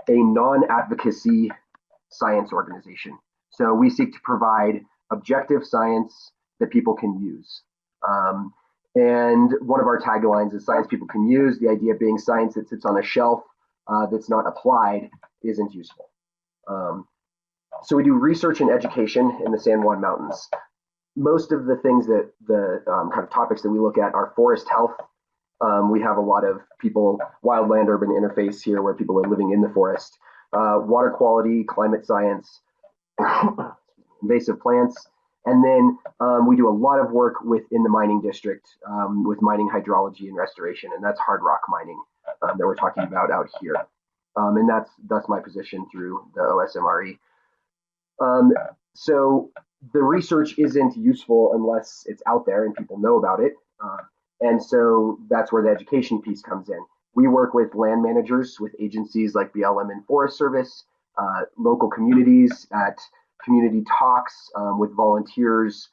non-advocacy science organization. So we seek to provide objective science that people can use. And one of our taglines is science people can use, the idea being science that sits on a shelf that's not applied isn't useful. So we do research and education in the San Juan Mountains. Most of the things that the kind of topics that we look at are forest health. We have a lot of people, wildland-urban interface here where people are living in the forest. Water quality, climate science, invasive plants, and then we do a lot of work within the mining district with mining hydrology and restoration, and that's hard rock mining that we're talking about out here. And that's my position through the OSMRE. So the research isn't useful unless it's out there and people know about it. And so that's where the education piece comes in. We work with land managers, with agencies like BLM and Forest Service, local communities at community talks with volunteers,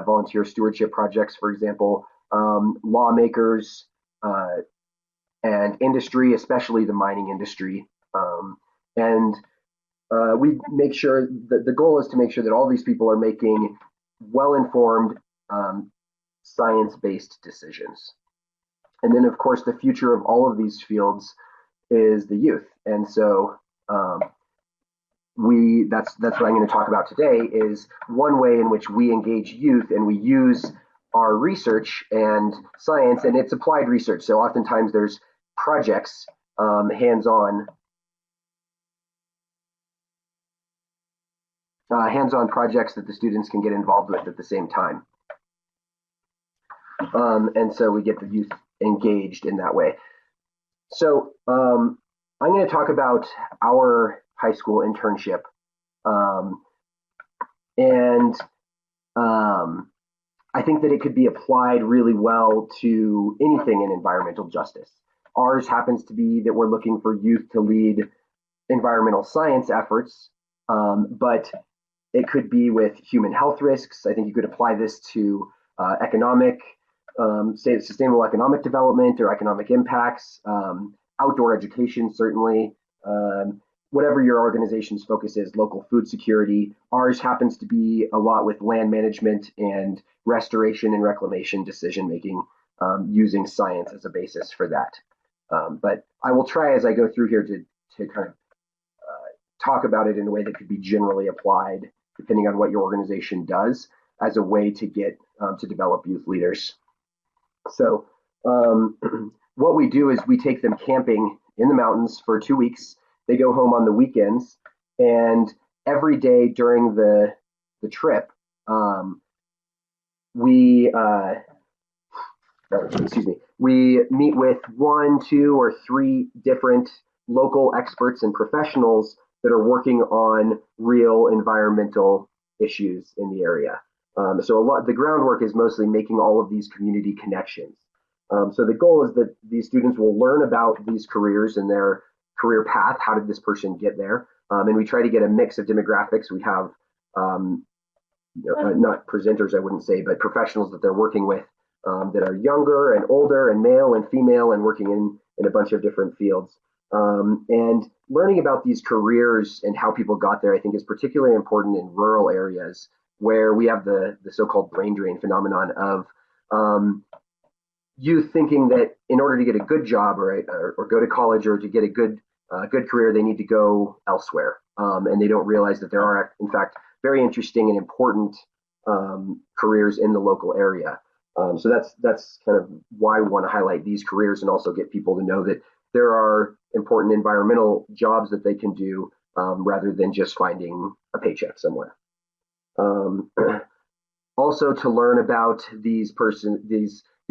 volunteer stewardship projects, for example, lawmakers, and industry, especially the mining industry. And we make sure that the goal is to make sure that all these people are making well-informed, science-based decisions. And then, of course, the future of all of these fields is the youth. And so that's what I'm going to talk about today, is one way in which we engage youth and we use our research and science, and it's applied research. So oftentimes there's projects, hands-on projects that the students can get involved with at the same time. And so we get the youth engaged in that way. So I'm going to talk about our high school internship. And I think that it could be applied really well to anything in environmental justice. Ours happens to be that we're looking for youth to lead environmental science efforts, but it could be with human health risks. I think you could apply this to economic, say sustainable economic development or economic impacts, outdoor education, certainly, whatever your organization's focus is, local food security. Ours happens to be a lot with land management and restoration and reclamation decision-making, using science as a basis for that. But I will try as I go through here to kind of talk about it in a way that could be generally applied, depending on what your organization does, as a way to get to develop youth leaders. So what we do is we take them camping in the mountains for 2 weeks. They go home on the weekends, and every day during the trip, we meet with 1, 2, or 3 different local experts and professionals that are working on real environmental issues in the area. So the groundwork is mostly making all of these community connections. So the goal is that these students will learn about these careers and their career path. How did this person get there? And we try to get a mix of demographics. We have not presenters, I wouldn't say, but professionals that they're working with that are younger and older and male and female and working in a bunch of different fields. And learning about these careers and how people got there, I think, is particularly important in rural areas where we have the so-called brain drain phenomenon of youth thinking that in order to get a good job or go to college or to get a good career, they need to go elsewhere. And they don't realize that there are, in fact, very interesting and important careers in the local area. So that's kind of why we want to highlight these careers and also get people to know that there are important environmental jobs that they can do rather than just finding a paycheck somewhere. Also to learn about these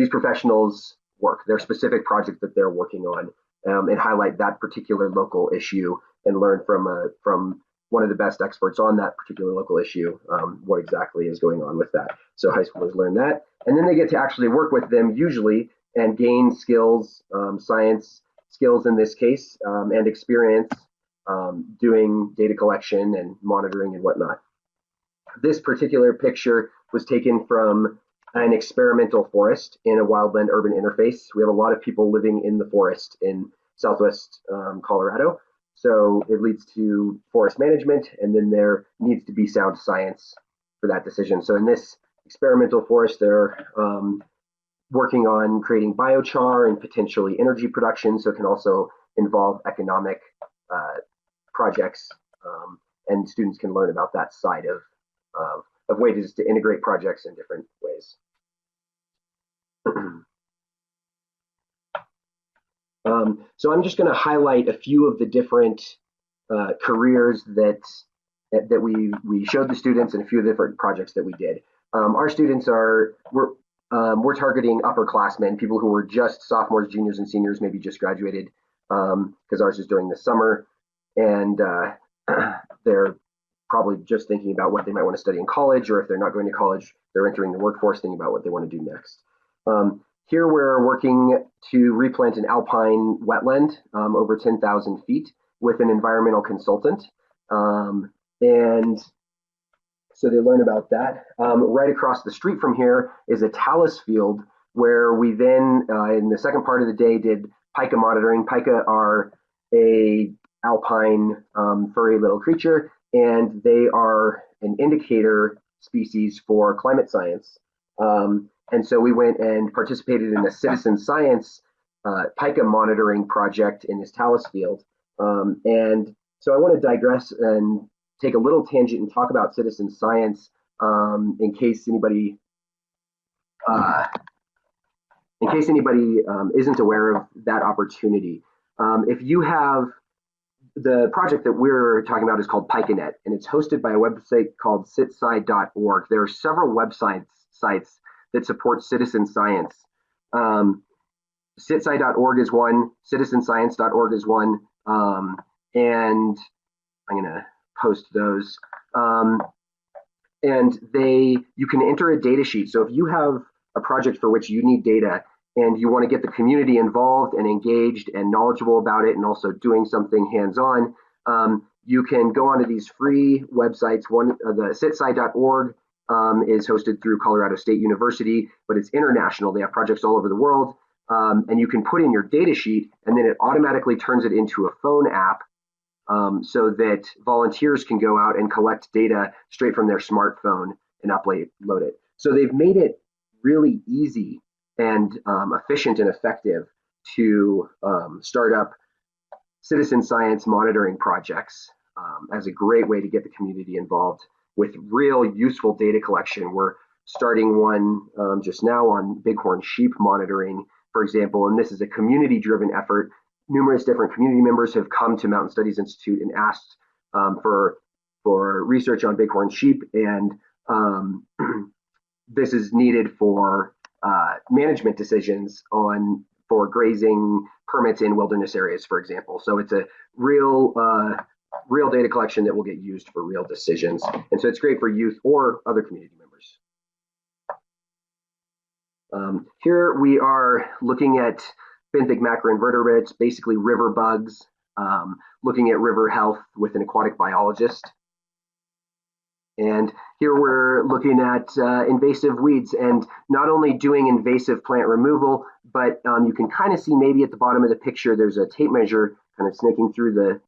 professionals' work, their specific project that they're working on, and highlight that particular local issue and learn from one of the best experts on that particular local issue, what exactly is going on with that. So high schoolers learn that, and then they get to actually work with them usually and gain skills, science skills in this case, and experience doing data collection and monitoring and whatnot. This particular picture was taken from an experimental forest in a wildland urban interface. We have a lot of people living in the forest in Southwest Colorado. So it leads to forest management, and then there needs to be sound science for that decision. So in this experimental forest, they're working on creating biochar and potentially energy production. So it can also involve economic projects, and students can learn about that side of ways to integrate projects in different ways. So I'm just going to highlight a few of the different careers that we showed the students, and a few different projects that we did. Our students we're targeting upperclassmen, people who were just sophomores, juniors, and seniors, maybe just graduated, because ours is during the summer, and they're probably just thinking about what they might want to study in college, or if they're not going to college, they're entering the workforce, thinking about what they want to do next. Here we're working to replant an alpine wetland over 10,000 feet with an environmental consultant. And so they learn about that. Right across the street from here is a talus field where we then, in the second part of the day, did pika monitoring. Pika are a alpine furry little creature, and they are an indicator species for climate science. And so we went and participated in a citizen science pika monitoring project in this talus field. And so I want to digress and take a little tangent and talk about citizen science in case anybody isn't aware of that opportunity. If you have the project that we're talking about is called PikaNet, and it's hosted by a website called citsci.org. There are several sites that support citizen science. Citsci.org is one, citizenscience.org is one, and I'm going to post those. And you can enter a data sheet. So if you have a project for which you need data and you want to get the community involved and engaged and knowledgeable about it, and also doing something hands-on, you can go onto these free websites. One, the citsci.org is hosted through Colorado State University, but it's international. They have projects all over the world. And you can put in your data sheet, and then it automatically turns it into a phone app, so that volunteers can go out and collect data straight from their smartphone and upload it. So they've made it really easy and efficient and effective to start up citizen science monitoring projects as a great way to get the community involved with real useful data collection. We're starting one just now on bighorn sheep monitoring, for example, and this is a community-driven effort. Numerous different community members have come to Mountain Studies Institute and asked for research on bighorn sheep, and this is needed for management decisions for grazing permits in wilderness areas, for example. So it's a real data collection that will get used for real decisions, and so it's great for youth or other community members. Here we are looking at benthic macroinvertebrates, basically river bugs, looking at river health with an aquatic biologist. And here we're looking at invasive weeds, and not only doing invasive plant removal, but you can kind of see maybe at the bottom of the picture there's a tape measure kind of snaking through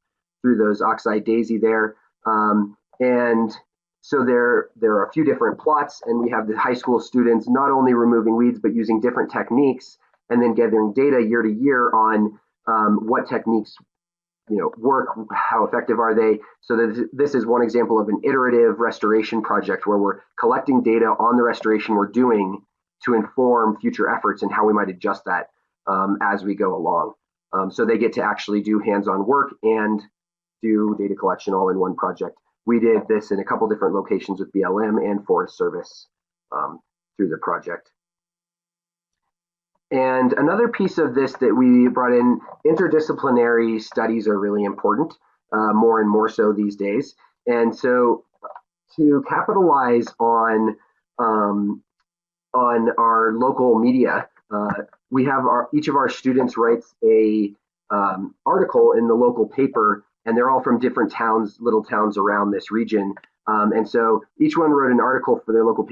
those oxeye daisy there. And so there are a few different plots, and we have the high school students not only removing weeds, but using different techniques, and then gathering data year to year on what techniques work, how effective are they. So this is one example of an iterative restoration project where we're collecting data on the restoration we're doing to inform future efforts and how we might adjust that as we go along. So they get to actually do hands-on work and do data collection all in one project. We did this in a couple different locations with BLM and Forest Service through the project. And another piece of this that we brought in, interdisciplinary studies are really important. more and more so these days. And so to capitalize on our local media, we have each of our students writes a article in the local paper, and they're all from different towns, little towns around this region. And so each one wrote an article for their local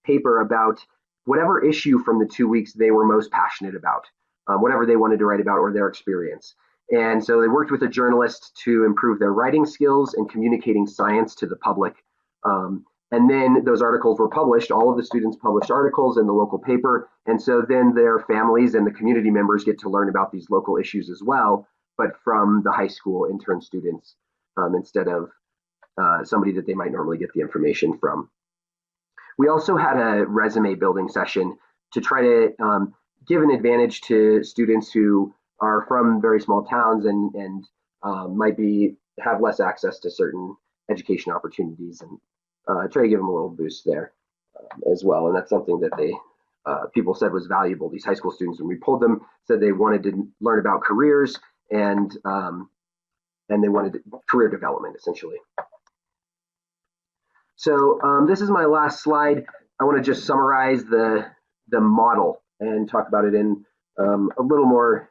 paper about whatever issue from the 2 weeks they were most passionate about, whatever they wanted to write about or their experience. And so they worked with a journalist to improve their writing skills and communicating science to the public. And then those articles were published. All of the students published articles in the local paper. And so then their families and the community members get to learn about these local issues as well, but from the high school intern students instead of somebody that they might normally get the information from. We also had a resume building session to try to give an advantage to students who are from very small towns and might have less access to certain education opportunities, and try to give them a little boost there as well. And that's something that people said was valuable. These high school students, when we pulled them, said they wanted to learn about careers and they wanted career development, essentially. So this is my last slide. I want to just summarize the model and talk about it in a little more,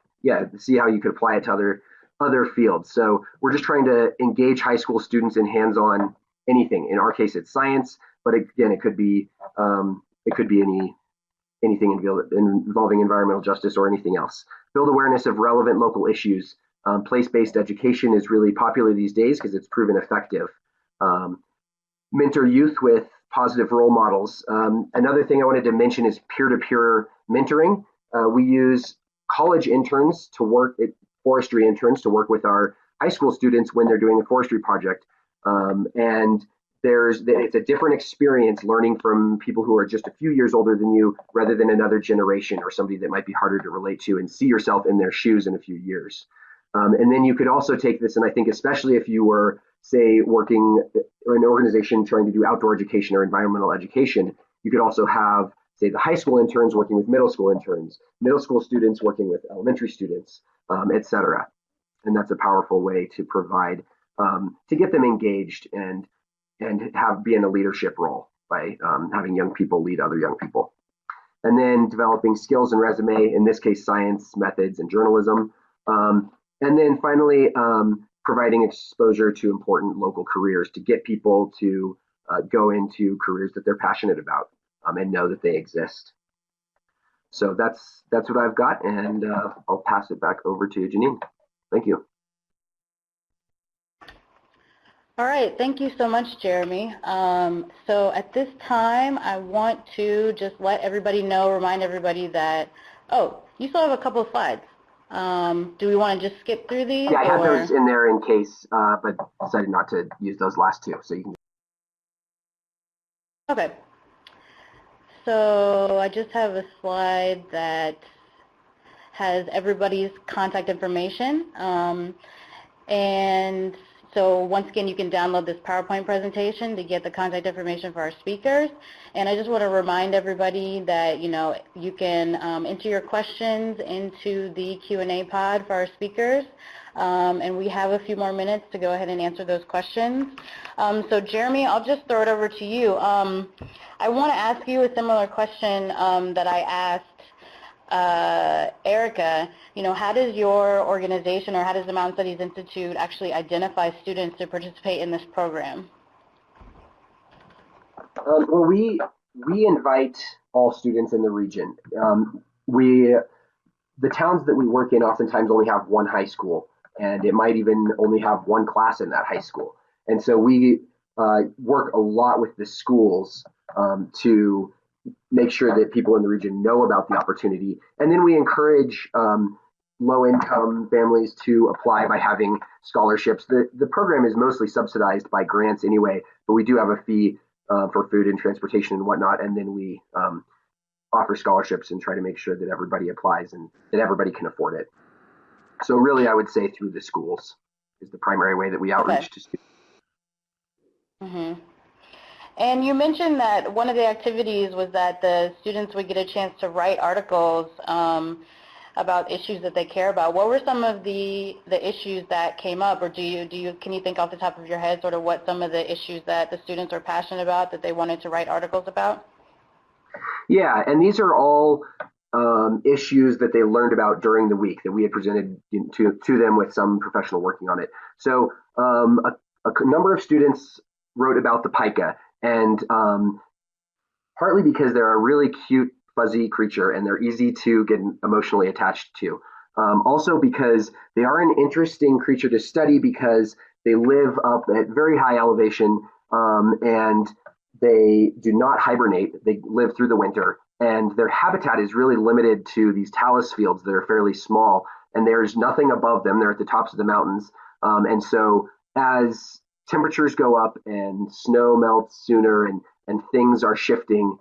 see how you could apply it to other fields. So we're just trying to engage high school students in hands-on anything. In our case, it's science, but again, it could be anything involving environmental justice or anything else. Build awareness of relevant local issues. Place-based education is really popular these days because it's proven effective. Mentor youth with positive role models. Another thing I wanted to mention is peer-to-peer mentoring. We use college interns to work, forestry interns to work with our high school students when they're doing a forestry project. And it's a different experience learning from people who are just a few years older than you rather than another generation or somebody that might be harder to relate to and see yourself in their shoes in a few years. And then you could also take this, and I think especially if you were, say, working in an organization trying to do outdoor education or environmental education, you could also have, say, the high school interns working with middle school interns, middle school students working with elementary students, et cetera. And that's a powerful way to provide, to get them engaged and be in a leadership role by having young people lead other young people. And then developing skills and resume, in this case, science, methods, and journalism. And then finally, providing exposure to important local careers to get people to go into careers that they're passionate about and know that they exist. So that's what I've got, and I'll pass it back over to Janine. Thank you. All right, thank you so much, Jeremy. So at this time, I want to just let everybody know, remind everybody that, you still have a couple of slides. Do we want to just skip through these? Yeah, I have those in there in case, but decided not to use those last two, so you can. Okay. So I just have a slide that has everybody's contact information. And so once again, you can download this PowerPoint presentation to get the contact information for our speakers. And I just want to remind everybody that, you can enter your questions into the Q&A pod for our speakers. And we have a few more minutes to go ahead and answer those questions. So Jeremy, I'll just throw it over to you. I want to ask you a similar question that I asked Erica. How does your organization or how does the Mountain Studies Institute actually identify students to participate in this program? Well, we invite all students in the region. The towns that we work in oftentimes only have one high school, and it might even only have one class in that high school. And so we work a lot with the schools to make sure that people in the region know about the opportunity. And then we encourage low-income families to apply by having scholarships. The program is mostly subsidized by grants anyway, but we do have a fee for food and transportation and whatnot, and then we offer scholarships and try to make sure that everybody applies and that everybody can afford it. So really, I would say through the schools is the primary way that we outreach to students. Mm-hmm. And you mentioned that one of the activities was that the students would get a chance to write articles about issues that they care about. What were some of the issues that came up, or can you think off the top of your head sort of what some of the issues that the students are passionate about that they wanted to write articles about? Yeah, and these are all issues that they learned about during the week that we had presented to them with some professional working on it. So a number of students wrote about the pika, and partly because they're a really cute, fuzzy creature and they're easy to get emotionally attached to. Also because they are an interesting creature to study because they live up at very high elevation and they do not hibernate. They live through the winter, and their habitat is really limited to these talus fields that are fairly small, and there's nothing above them. They're at the tops of the mountains. And so as temperatures go up and snow melts sooner and things are shifting,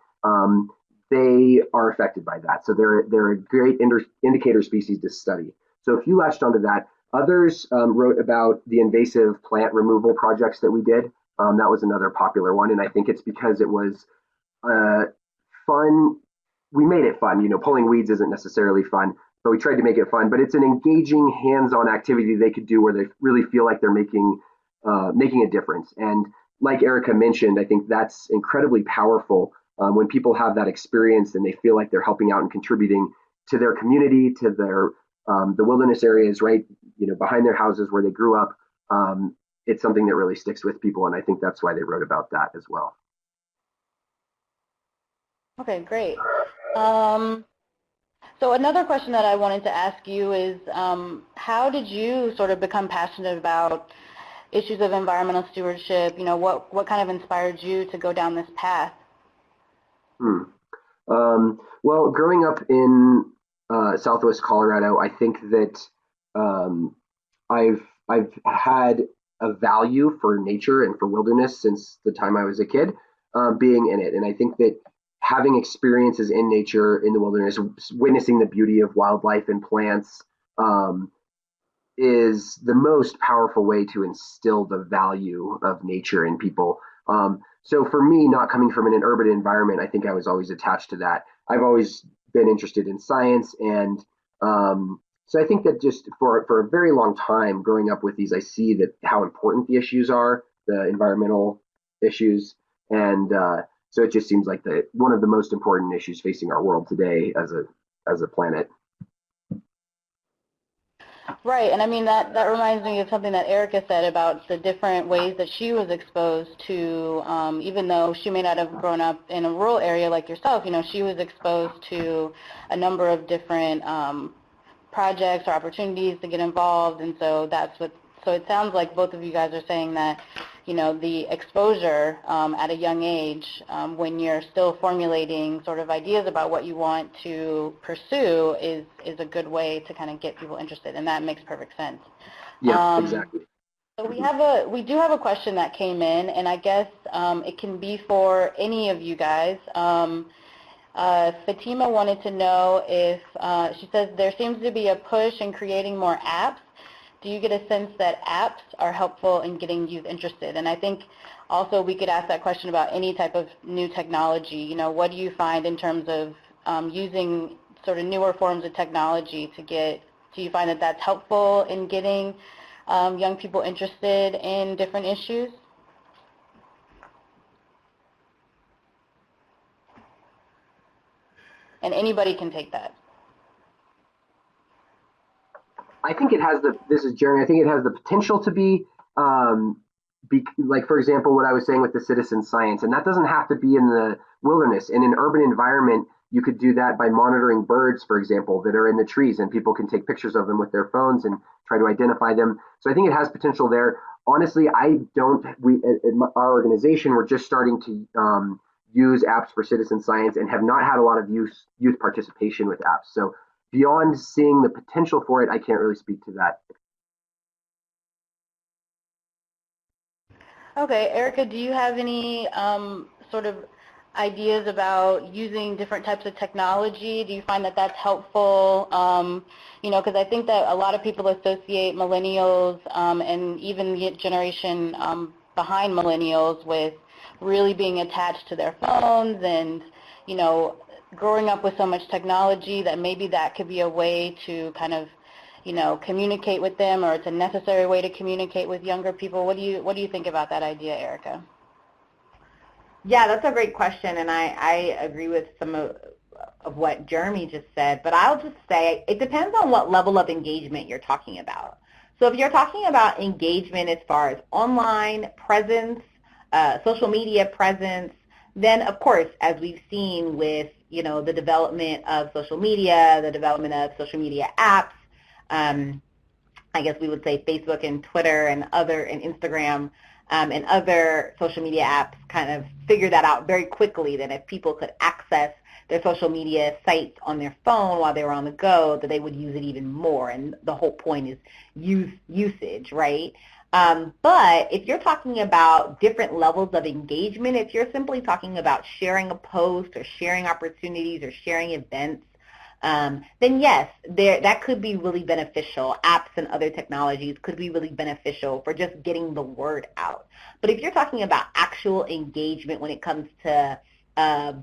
they are affected by that. So they're a great indicator species to study. So if you latched onto that, others wrote about the invasive plant removal projects that we did. That was another popular one, and I think it's because it was fun. We made it fun. You know, pulling weeds isn't necessarily fun, but we tried to make it fun. But it's an engaging, hands-on activity they could do where they really feel like they're making a difference. And like Erica mentioned, I think that's incredibly powerful when people have that experience and they feel like they're helping out and contributing to their community, to their the wilderness areas, right? You know, behind their houses where they grew up. It's something that really sticks with people, and I think that's why they wrote about that as well. Okay, great. So another question that I wanted to ask you is, how did you sort of become passionate about issues of environmental stewardship? You know, what kind of inspired you to go down this path? Well, growing up in Southwest Colorado, I think that I've had a value for nature and for wilderness since the time I was a kid, being in it. And I think that having experiences in nature, in the wilderness, witnessing the beauty of wildlife and plants, is the most powerful way to instill the value of nature in people. So for me, not coming from an urban environment, I think I was always attached to that. I've always been interested in science, and so I think that just for a very long time growing up with these, I see that how important the issues are, the environmental issues, and so it just seems like one of the most important issues facing our world today as a planet. Right, and I mean that reminds me of something that Erica said about the different ways that she was exposed to, even though she may not have grown up in a rural area like yourself, you know, she was exposed to a number of different projects or opportunities to get involved, and so so it sounds like both of you guys are saying that, you know, the exposure at a young age, when you're still formulating sort of ideas about what you want to pursue, is a good way to kind of get people interested, and that makes perfect sense. Yeah, exactly. So we do have a question that came in, and I guess it can be for any of you guys. Fatima wanted to know if, she says, there seems to be a push in creating more apps. Do you get a sense that apps are helpful in getting youth interested? And I think also we could ask that question about any type of new technology. You know, what do you find in terms of using sort of newer forms of technology do you find that that's helpful in getting young people interested in different issues? And anybody can take that. I think it has this is Jeremy, I think it has the potential to be, like, for example, what I was saying with the citizen science, and that doesn't have to be in the wilderness. In an urban environment, you could do that by monitoring birds, for example, that are in the trees, and people can take pictures of them with their phones and try to identify them. So I think it has potential there. Honestly, our organization, we're just starting to use apps for citizen science and have not had a lot of youth participation with apps. So beyond seeing the potential for it, I can't really speak to that. Okay, Erica, do you have any sort of ideas about using different types of technology? Do you find that that's helpful? You know, because I think that a lot of people associate millennials and even the generation behind millennials with really being attached to their phones and, you know, growing up with so much technology that maybe that could be a way to kind of, communicate with them, or it's a necessary way to communicate with younger people? What do you think about that idea, Erica? Yeah, that's a great question, and I agree with some of what Jeremy just said, but I'll just say it depends on what level of engagement you're talking about. So if you're talking about engagement as far as online presence, social media presence, then of course, as we've seen with, the development of social media, the development of social media apps, I guess we would say Facebook and Twitter and Instagram, and other social media apps kind of figured that out very quickly, that if people could access their social media sites on their phone while they were on the go, that they would use it even more. And the whole point is usage, right? But if you're talking about different levels of engagement, if you're simply talking about sharing a post or sharing opportunities or sharing events, then yes, that could be really beneficial. Apps and other technologies could be really beneficial for just getting the word out. But if you're talking about actual engagement when it comes to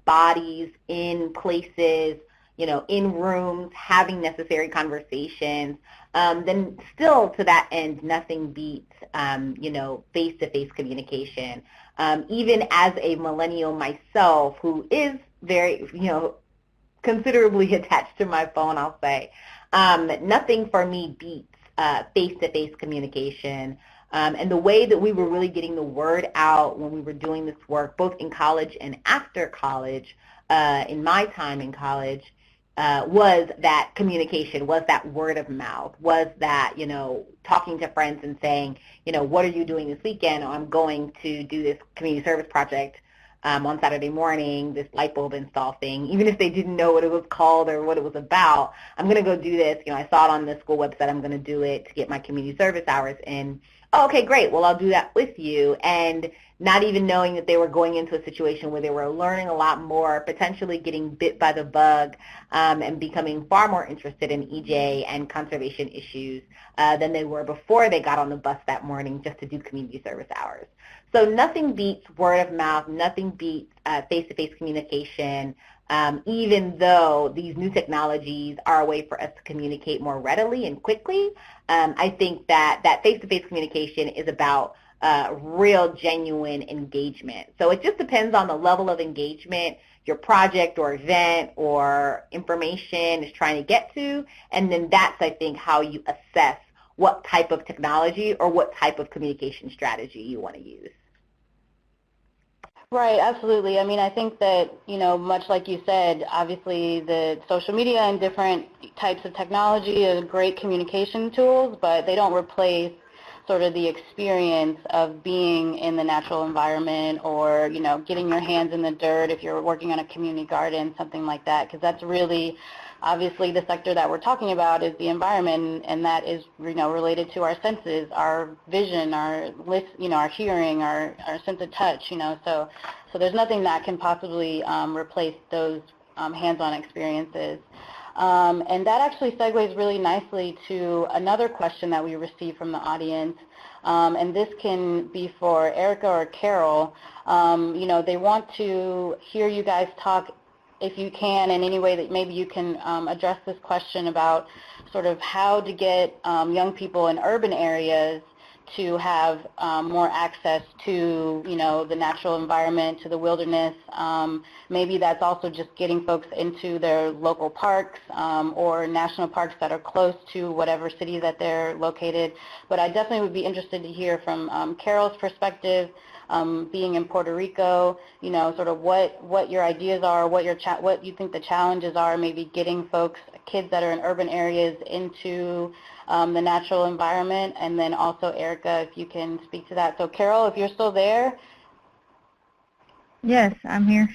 bodies in places, in rooms, having necessary conversations, then still to that end, nothing beats, face-to-face communication. Even as a millennial myself who is very, considerably attached to my phone, I'll say, nothing for me beats face-to-face communication. And the way that we were really getting the word out when we were doing this work, both in college and after college, in my time in college, was that communication, was that word of mouth, was that, talking to friends and saying, what are you doing this weekend? Oh, I'm going to do this community service project on Saturday morning, this light bulb install thing. Even if they didn't know what it was called or what it was about, I'm going to go do this. I saw it on the school website. I'm going to do it to get my community service hours in. Oh, okay, great. Well, I'll do that with you. And not even knowing that they were going into a situation where they were learning a lot more, potentially getting bit by the bug, and becoming far more interested in EJ and conservation issues than they were before they got on the bus that morning just to do community service hours. So nothing beats word of mouth, nothing beats face-to-face communication, even though these new technologies are a way for us to communicate more readily and quickly. I think that face-to-face communication is about real, genuine engagement. So it just depends on the level of engagement your project or event or information is trying to get to, and then that's, I think, how you assess what type of technology or what type of communication strategy you want to use. Right, absolutely. I mean, I think that, much like you said, obviously the social media and different types of technology are great communication tools, but they don't replace sort of the experience of being in the natural environment or, getting your hands in the dirt if you're working on a community garden, something like that, because that's really obviously the sector that we're talking about is the environment, and that is, related to our senses, our vision, our our hearing, our sense of touch, so there's nothing that can possibly replace those hands-on experiences. And that actually segues really nicely to another question that we received from the audience, and this can be for Erica or Carol. They want to hear you guys talk, if you can, in any way that maybe you can address this question about sort of how to get young people in urban areas to have more access to, the natural environment, to the wilderness. Maybe that's also just getting folks into their local parks or national parks that are close to whatever city that they're located. But I definitely would be interested to hear from Carol's perspective, being in Puerto Rico, sort of what your ideas are, what you think the challenges are, maybe getting kids that are in urban areas into the natural environment, and then also Erica, if you can speak to that. So Carol, if you're still there. Yes, I'm here.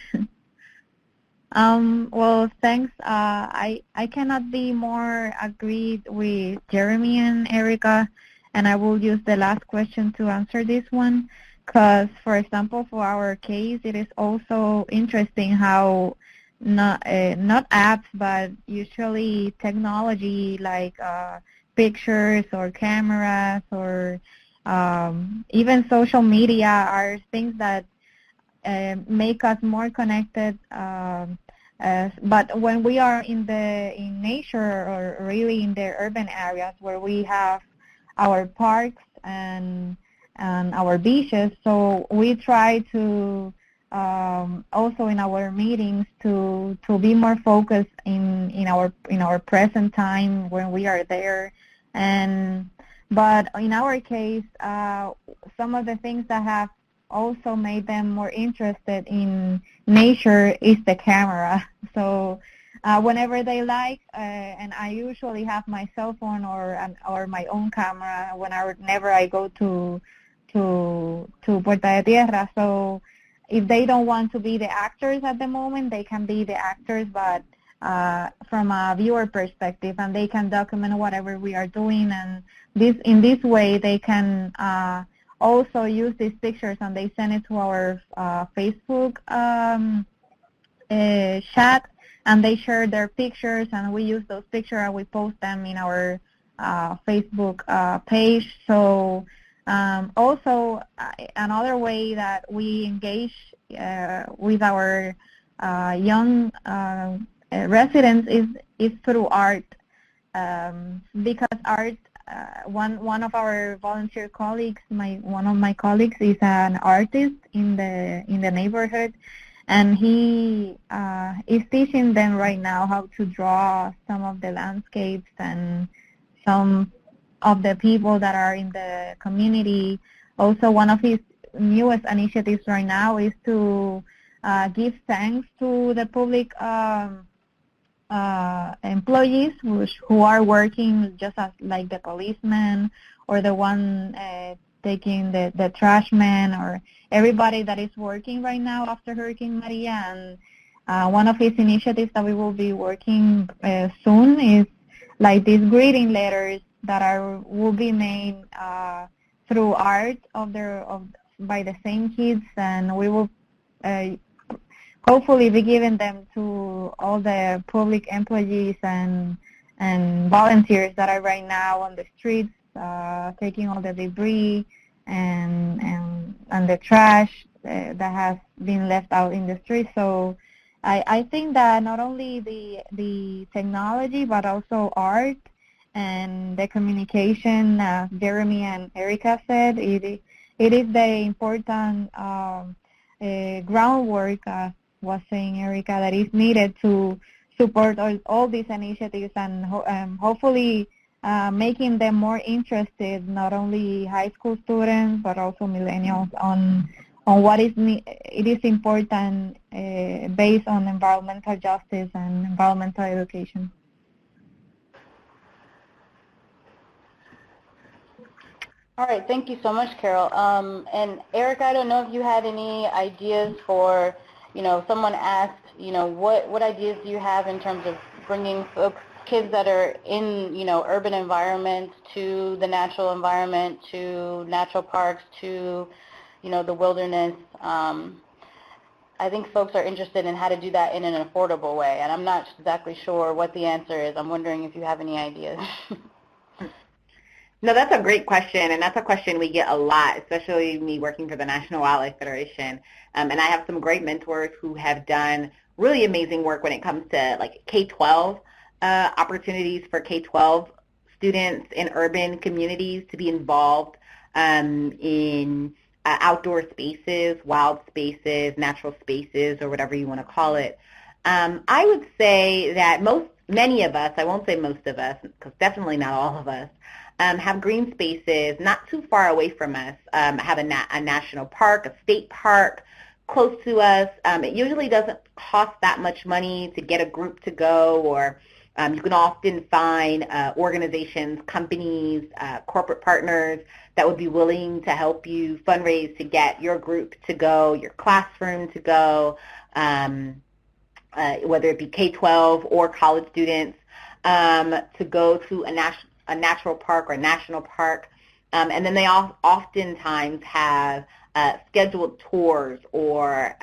Well, thanks. I cannot be more agreed with Jeremy and Erica, and I will use the last question to answer this one. Because, for example, for our case, it is also interesting how not apps, but usually technology like pictures or cameras or even social media are things that make us more connected But when we are in nature or really in the urban areas where we have our parks and our beaches, so we try to also in our meetings to be more focused in our present time when we are there. And but in our case, some of the things that have also made them more interested in nature is the camera. So whenever they like, and I usually have my cell phone or my own camera whenever I go to Puerta de Tierra. So if they don't want to be the actors at the moment, they can be the actors, but from a viewer perspective, and they can document whatever we are doing. And in this way, they can also use these pictures, and they send it to our Facebook chat, and they share their pictures, and we use those pictures and we post them in our Facebook page. So also another way that we engage with our young residents is through art, because art. One of our volunteer colleagues, one of my colleagues, is an artist in the neighborhood, and he is teaching them right now how to draw some of the landscapes and some of the people that are in the community. Also, one of his newest initiatives right now is to give thanks to the public employees who are working just as like the policeman or the one taking the trash man, or everybody that is working right now after Hurricane Maria. And one of his initiatives that we will be working soon is like these greeting letters that will be made through art by the same kids, and we will hopefully be giving them to all the public employees and volunteers that are right now on the streets, taking all the debris and the trash that has been left out in the streets. So I think that not only the technology, but also art and the communication, Jeremy and Erica said, it is the important groundwork, was saying Erica, that is needed to support all these initiatives, and hopefully making them more interested, not only high school students but also millennials, on what it is important based on environmental justice and environmental education. All right, thank you so much, Carol. And Erica, I don't know if you had any ideas for, someone asked, what ideas do you have in terms of bringing kids that are in, urban environments to the natural environment, to natural parks, to, the wilderness. I think folks are interested in how to do that in an affordable way, and I'm not exactly sure what the answer is. I'm wondering if you have any ideas. No, that's a great question, and that's a question we get a lot, especially me working for the National Wildlife Federation. And I have some great mentors who have done really amazing work when it comes to like K-12 opportunities for K-12 students in urban communities to be involved in outdoor spaces, wild spaces, natural spaces, or whatever you want to call it. I would say that many of us, I won't say most of us, because definitely not all of us, have green spaces not too far away from us, have a national park, a state park close to us. It usually doesn't cost that much money to get a group to go, or you can often find organizations, companies, corporate partners that would be willing to help you fundraise to get your group to go, your classroom to go, whether it be K-12 or college students, to go to a natural park or a national park. And then they oftentimes have scheduled tours or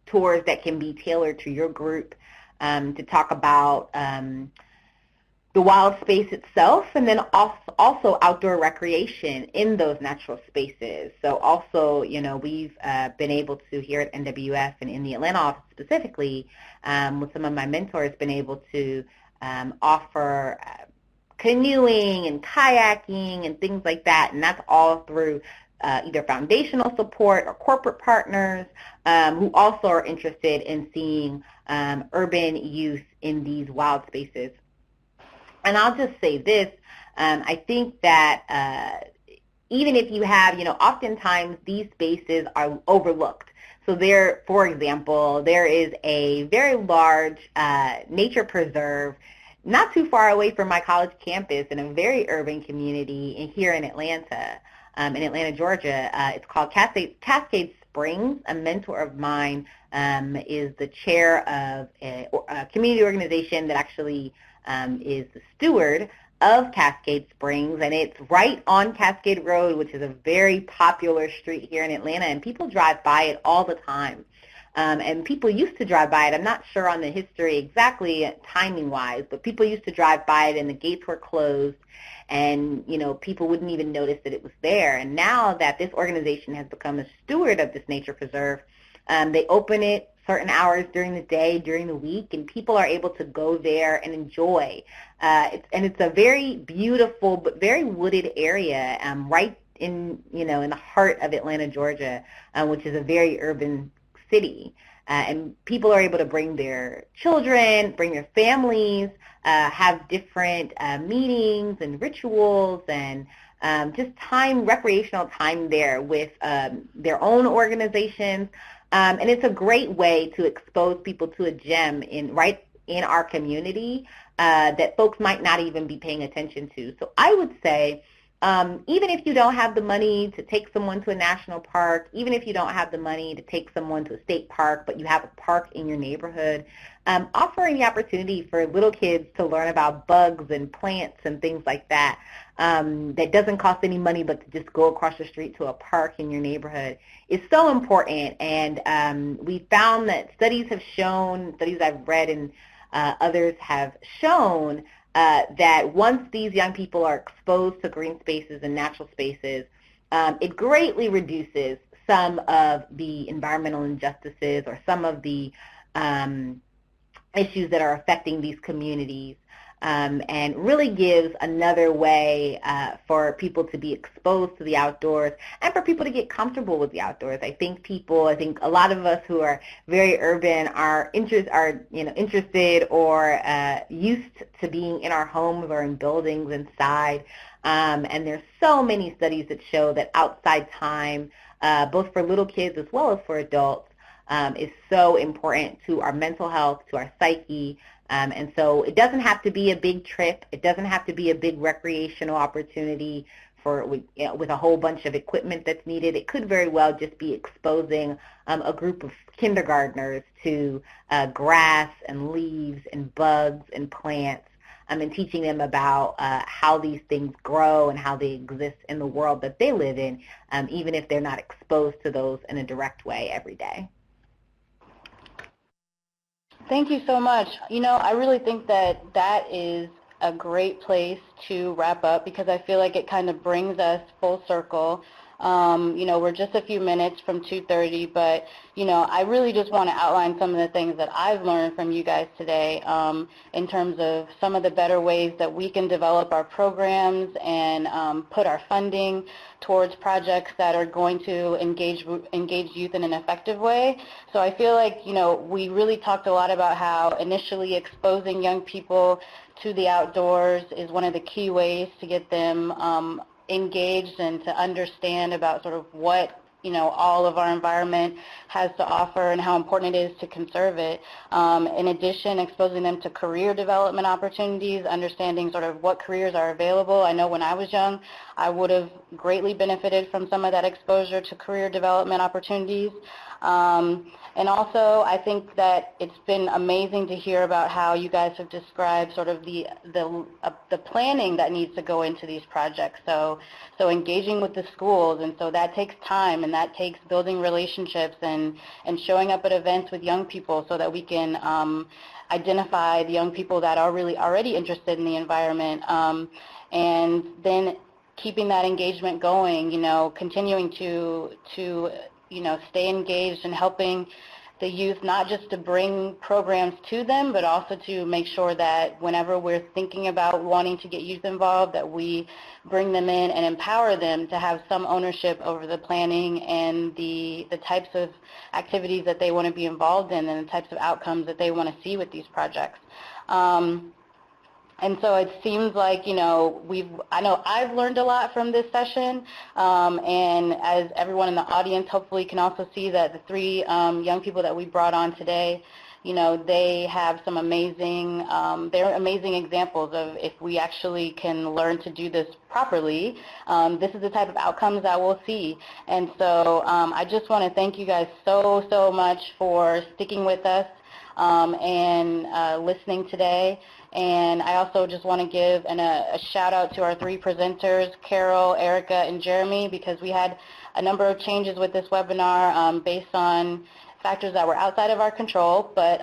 tours that can be tailored to your group to talk about the the wild space itself, and then also outdoor recreation in those natural spaces. So also, we've been able to, here at NWF and in the Atlanta office specifically, with some of my mentors, been able to offer canoeing and kayaking and things like that, and that's all through either foundational support or corporate partners who also are interested in seeing urban youth in these wild spaces. And I'll just say this, I think that even if you have, oftentimes these spaces are overlooked. So there, for example, there is a very large nature preserve not too far away from my college campus in a very urban community here in Atlanta, Georgia. It's called Cascade Springs. A mentor of mine is the chair of a community organization that actually is the steward of Cascade Springs, and it's right on Cascade Road, which is a very popular street here in Atlanta, and people drive by it all the time. And people used to drive by it. I'm not sure on the history exactly timing-wise, but people used to drive by it and the gates were closed, and people wouldn't even notice that it was there. And now that this organization has become a steward of this nature preserve, they open it certain hours during the day, during the week, and people are able to go there and enjoy. It's a very beautiful but very wooded area, right in in the heart of Atlanta, Georgia, which is a very urban city. And people are able to bring their children, bring their families, have different meetings and rituals and just recreational time there with their own organizations. And it's a great way to expose people to a gem right in our community that folks might not even be paying attention to. So I would say, even if you don't have the money to take someone to a national park, even if you don't have the money to take someone to a state park, but you have a park in your neighborhood, offering the opportunity for little kids to learn about bugs and plants and things like that, that doesn't cost any money but to just go across the street to a park in your neighborhood is so important. And we found that studies I've read and others have shown that once these young people are exposed to green spaces and natural spaces, it greatly reduces some of the environmental injustices or some of the issues that are affecting these communities, and really gives another way for people to be exposed to the outdoors and for people to get comfortable with the outdoors. I think a lot of us who are very urban are interested or used to being in our homes or in buildings inside. And there's so many studies that show that outside time, both for little kids as well as for adults, is so important to our mental health, to our psyche. And so it doesn't have to be a big trip. It doesn't have to be a big recreational opportunity with a whole bunch of equipment that's needed. It could very well just be exposing a group of kindergartners to grass and leaves and bugs and plants, and teaching them about how these things grow and how they exist in the world that they live in, even if they're not exposed to those in a direct way every day. Thank you so much. I really think that is a great place to wrap up because I feel like it kind of brings us full circle. We're just a few minutes from 2:30, but, I really just want to outline some of the things that I've learned from you guys today in terms of some of the better ways that we can develop our programs and put our funding towards projects that are going to engage youth in an effective way. So I feel like, we really talked a lot about how initially exposing young people to the outdoors is one of the key ways to get them engaged and to understand about sort of what all of our environment has to offer and how important it is to conserve it. In addition, exposing them to career development opportunities, understanding sort of what careers are available. I know when I was young, I would have greatly benefited from some of that exposure to career development opportunities. And also, I think that it's been amazing to hear about how you guys have described sort of the planning that needs to go into these projects. So engaging with the schools, and so that takes time, and that takes building relationships and showing up at events with young people so that we can identify the young people that are really already interested in the environment, and then keeping that engagement going, continuing to stay engaged and helping the youth, not just to bring programs to them, but also to make sure that whenever we're thinking about wanting to get youth involved, that we bring them in and empower them to have some ownership over the planning and the types of activities that they want to be involved in and the types of outcomes that they want to see with these projects. And so it seems like, I know I've learned a lot from this session, and as everyone in the audience hopefully can also see that the three young people that we brought on today, they have some amazing, they're amazing examples of if we actually can learn to do this properly, this is the type of outcomes that we'll see. And so I just want to thank you guys so much for sticking with us and listening today. And I also just want to give a shout out to our three presenters, Carol, Erica, and Jeremy, because we had a number of changes with this webinar based on factors that were outside of our control, but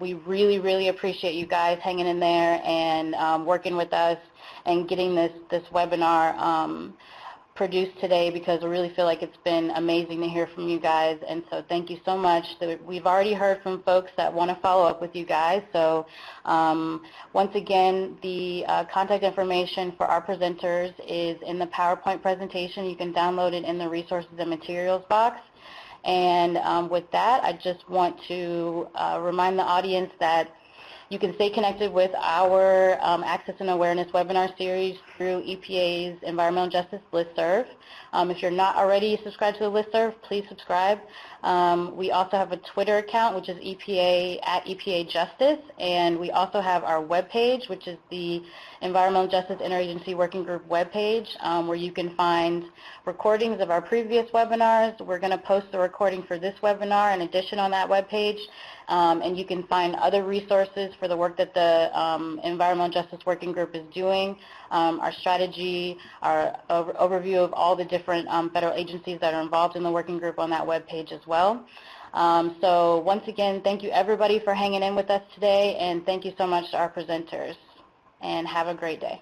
we really appreciate you guys hanging in there and working with us and getting this webinar produced today, because we really feel like it's been amazing to hear from you guys. And so thank you so much. We've already heard from folks that want to follow up with you guys. So once again, the contact information for our presenters is in the PowerPoint presentation. You can download it in the resources and materials box. And with that, I just want to remind the audience that you can stay connected with our Access and Awareness webinar series through EPA's Environmental Justice Listserv. If you're not already subscribed to the listserv, please subscribe. We also have a Twitter account, which is EPA at EPA Justice, and we also have our webpage, which is the Environmental Justice Interagency Working Group webpage, where you can find recordings of our previous webinars. We're going to post the recording for this webinar in addition on that webpage, and you can find other resources for the work that the Environmental Justice Working Group is doing, our strategy, our overview of all the different federal agencies that are involved in the working group on that webpage as well. So once again, thank you everybody for hanging in with us today, and thank you so much to our presenters, and have a great day.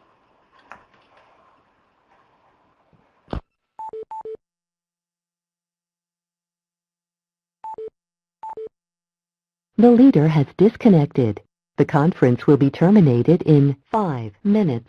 The leader has disconnected. The conference will be terminated in 5 minutes.